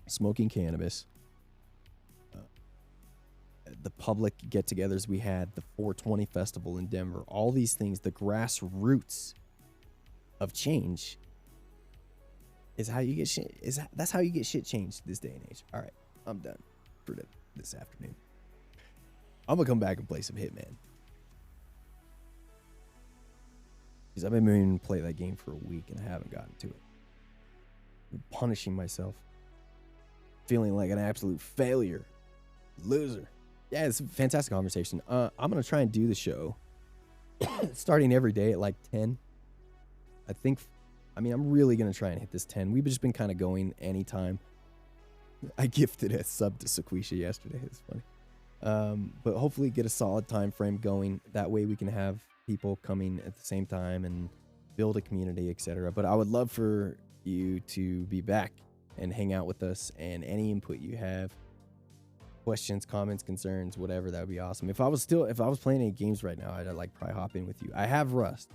smoking cannabis, the public get-togethers we had, the 420 festival in Denver, all these things, the grassroots of change is how you get shit. That's how you get shit changed this day and age. All right, I'm done for this afternoon. I'm gonna come back and play some Hitman, because I've been meaning to play that game for a week and I haven't gotten to it. I'm punishing myself, feeling like an absolute failure, loser. Yeah, it's a fantastic conversation. I'm gonna try and do the show starting every day at like 10. I'm really gonna try and hit this 10. We've just been kind of going anytime. I gifted a sub to Sequisha yesterday. It's funny. But hopefully get a solid time frame going. That way we can have people coming at the same time and build a community, etc. But I would love for you to be back and hang out with us, and any input you have, questions, comments, concerns, whatever, that would be awesome. If I was playing any games right now, I'd probably hop in with you. I have Rust.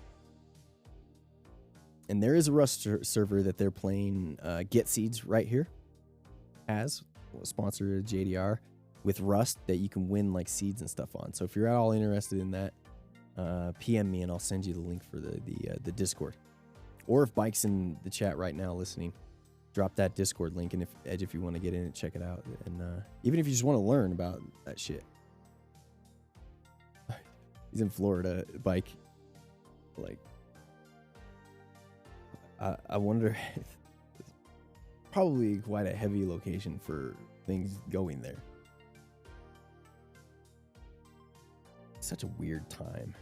And there is a Rust server that they're playing Get Seeds right here. Sponsored JDR with Rust, that you can win like seeds and stuff on. So if you're at all interested in that, PM me and I'll send you the link for the Discord Or if Bike's in the chat right now listening, drop that Discord link, and if you want to get in and check it out, and even if you just want to learn about that shit. He's in Florida, Bike. Like, I wonder. Probably quite a heavy location for things going there. Such a weird time.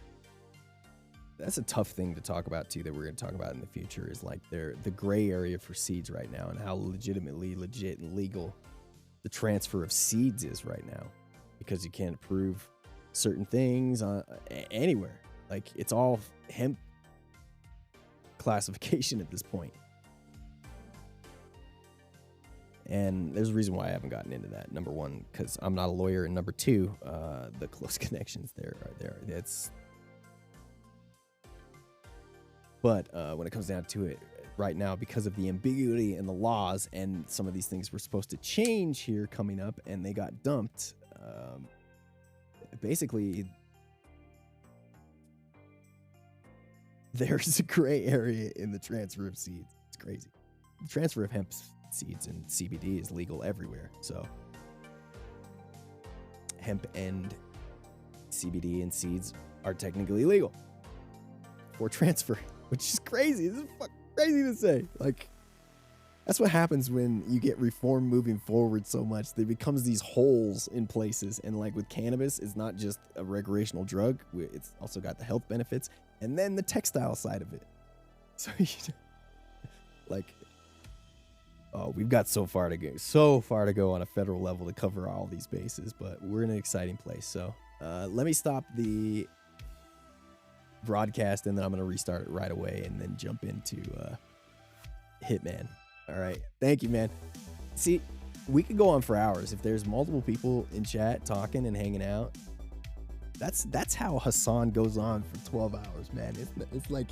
That's a tough thing to talk about too, that we're going to talk about in the future, is like the gray area for seeds right now, and how legitimately legit and legal the transfer of seeds is right now, because you can't prove certain things anywhere. Like, it's all hemp classification at this point. And there's a reason why I haven't gotten into that. Number one, because I'm not a lawyer, and number two, the close connections there are there. But when it comes down to it, right now, because of the ambiguity in the laws, and some of these things were supposed to change here coming up, and they got dumped, basically, there's a gray area in the transfer of seeds. It's crazy. The transfer of hemp seeds and CBD is legal everywhere. So hemp and CBD and seeds are technically legal for transfer, which is crazy. This is fucking crazy to say. Like, that's what happens when you get reform moving forward so much. There becomes these holes in places. And like with cannabis, it's not just a recreational drug. It's also got the health benefits and then the textile side of it. So, like, oh, we've got so far to go on a federal level to cover all these bases, but we're in an exciting place. So let me stop the broadcast, and then I'm going to restart it right away and then jump into Hitman. All right. Thank you, man. See, we could go on for hours. If there's multiple people in chat talking and hanging out, that's how Hassan goes on for 12 hours, man. It's like,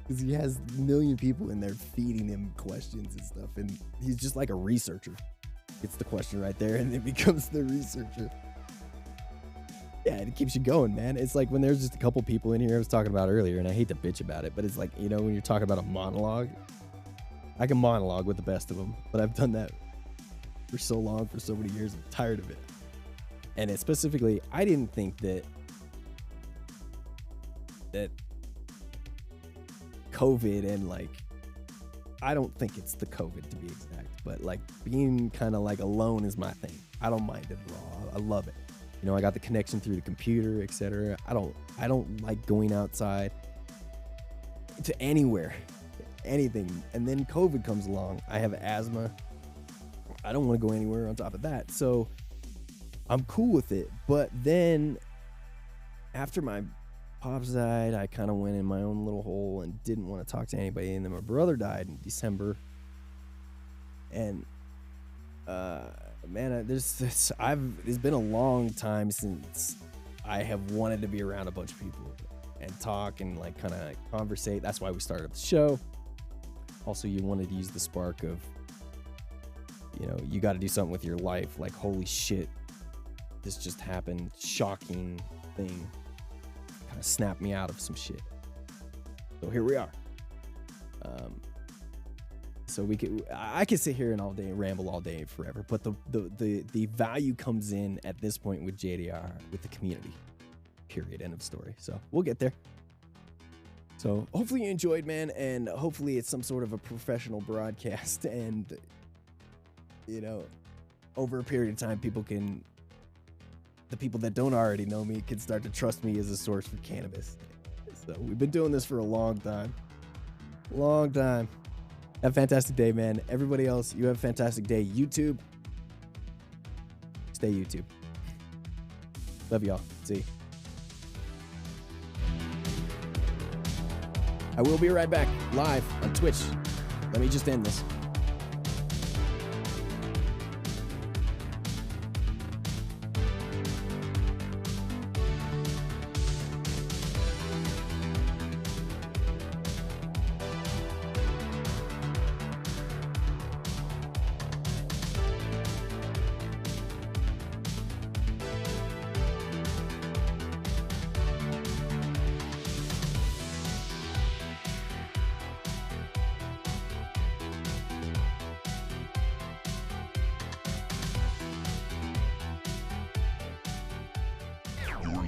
because he has a million people in there feeding him questions and stuff, and he's just like a researcher. Gets the question right there, and it becomes the researcher. Yeah, it keeps you going, man. It's like when there's just a couple people in here I was talking about earlier, and I hate to bitch about it, but it's like, you know, when you're talking about a monologue, I can monologue with the best of them, but I've done that for so long, for so many years, I'm tired of it. And it specifically, I didn't think that COVID, and like, I don't think it's the COVID to be exact, but like being kind of like alone is my thing. I don't mind it at all. I love it. You know, I got the connection through the computer, etc. I don't like going outside to anywhere, anything. And then COVID comes along. I have asthma. I don't want to go anywhere on top of that. So I'm cool with it. But then after my pops died, I kind of went in my own little hole and didn't want to talk to anybody. And then my brother died in December. And man, it's been a long time since I have wanted to be around a bunch of people and talk and like kind of conversate. That's why we started the show. Also, you wanted to use the spark of, you know, you got to do something with your life. Like, holy shit, this just happened. Shocking thing. Kind of snapped me out of some shit. So here we are. So I could sit here and all day ramble all day forever, but the value comes in at this point with JDR, with the community. Period. End of story. So we'll get there. So hopefully you enjoyed, man, and hopefully it's some sort of a professional broadcast, and you know, over a period of time, the people that don't already know me can start to trust me as a source for cannabis. So we've been doing this for a long time. Long time. Have a fantastic day, man. Everybody else, you have a fantastic day. YouTube. Stay YouTube. Love y'all. See. I will be right back live on Twitch. Let me just end this.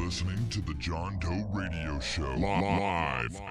listening to the John Doe Radio Show live.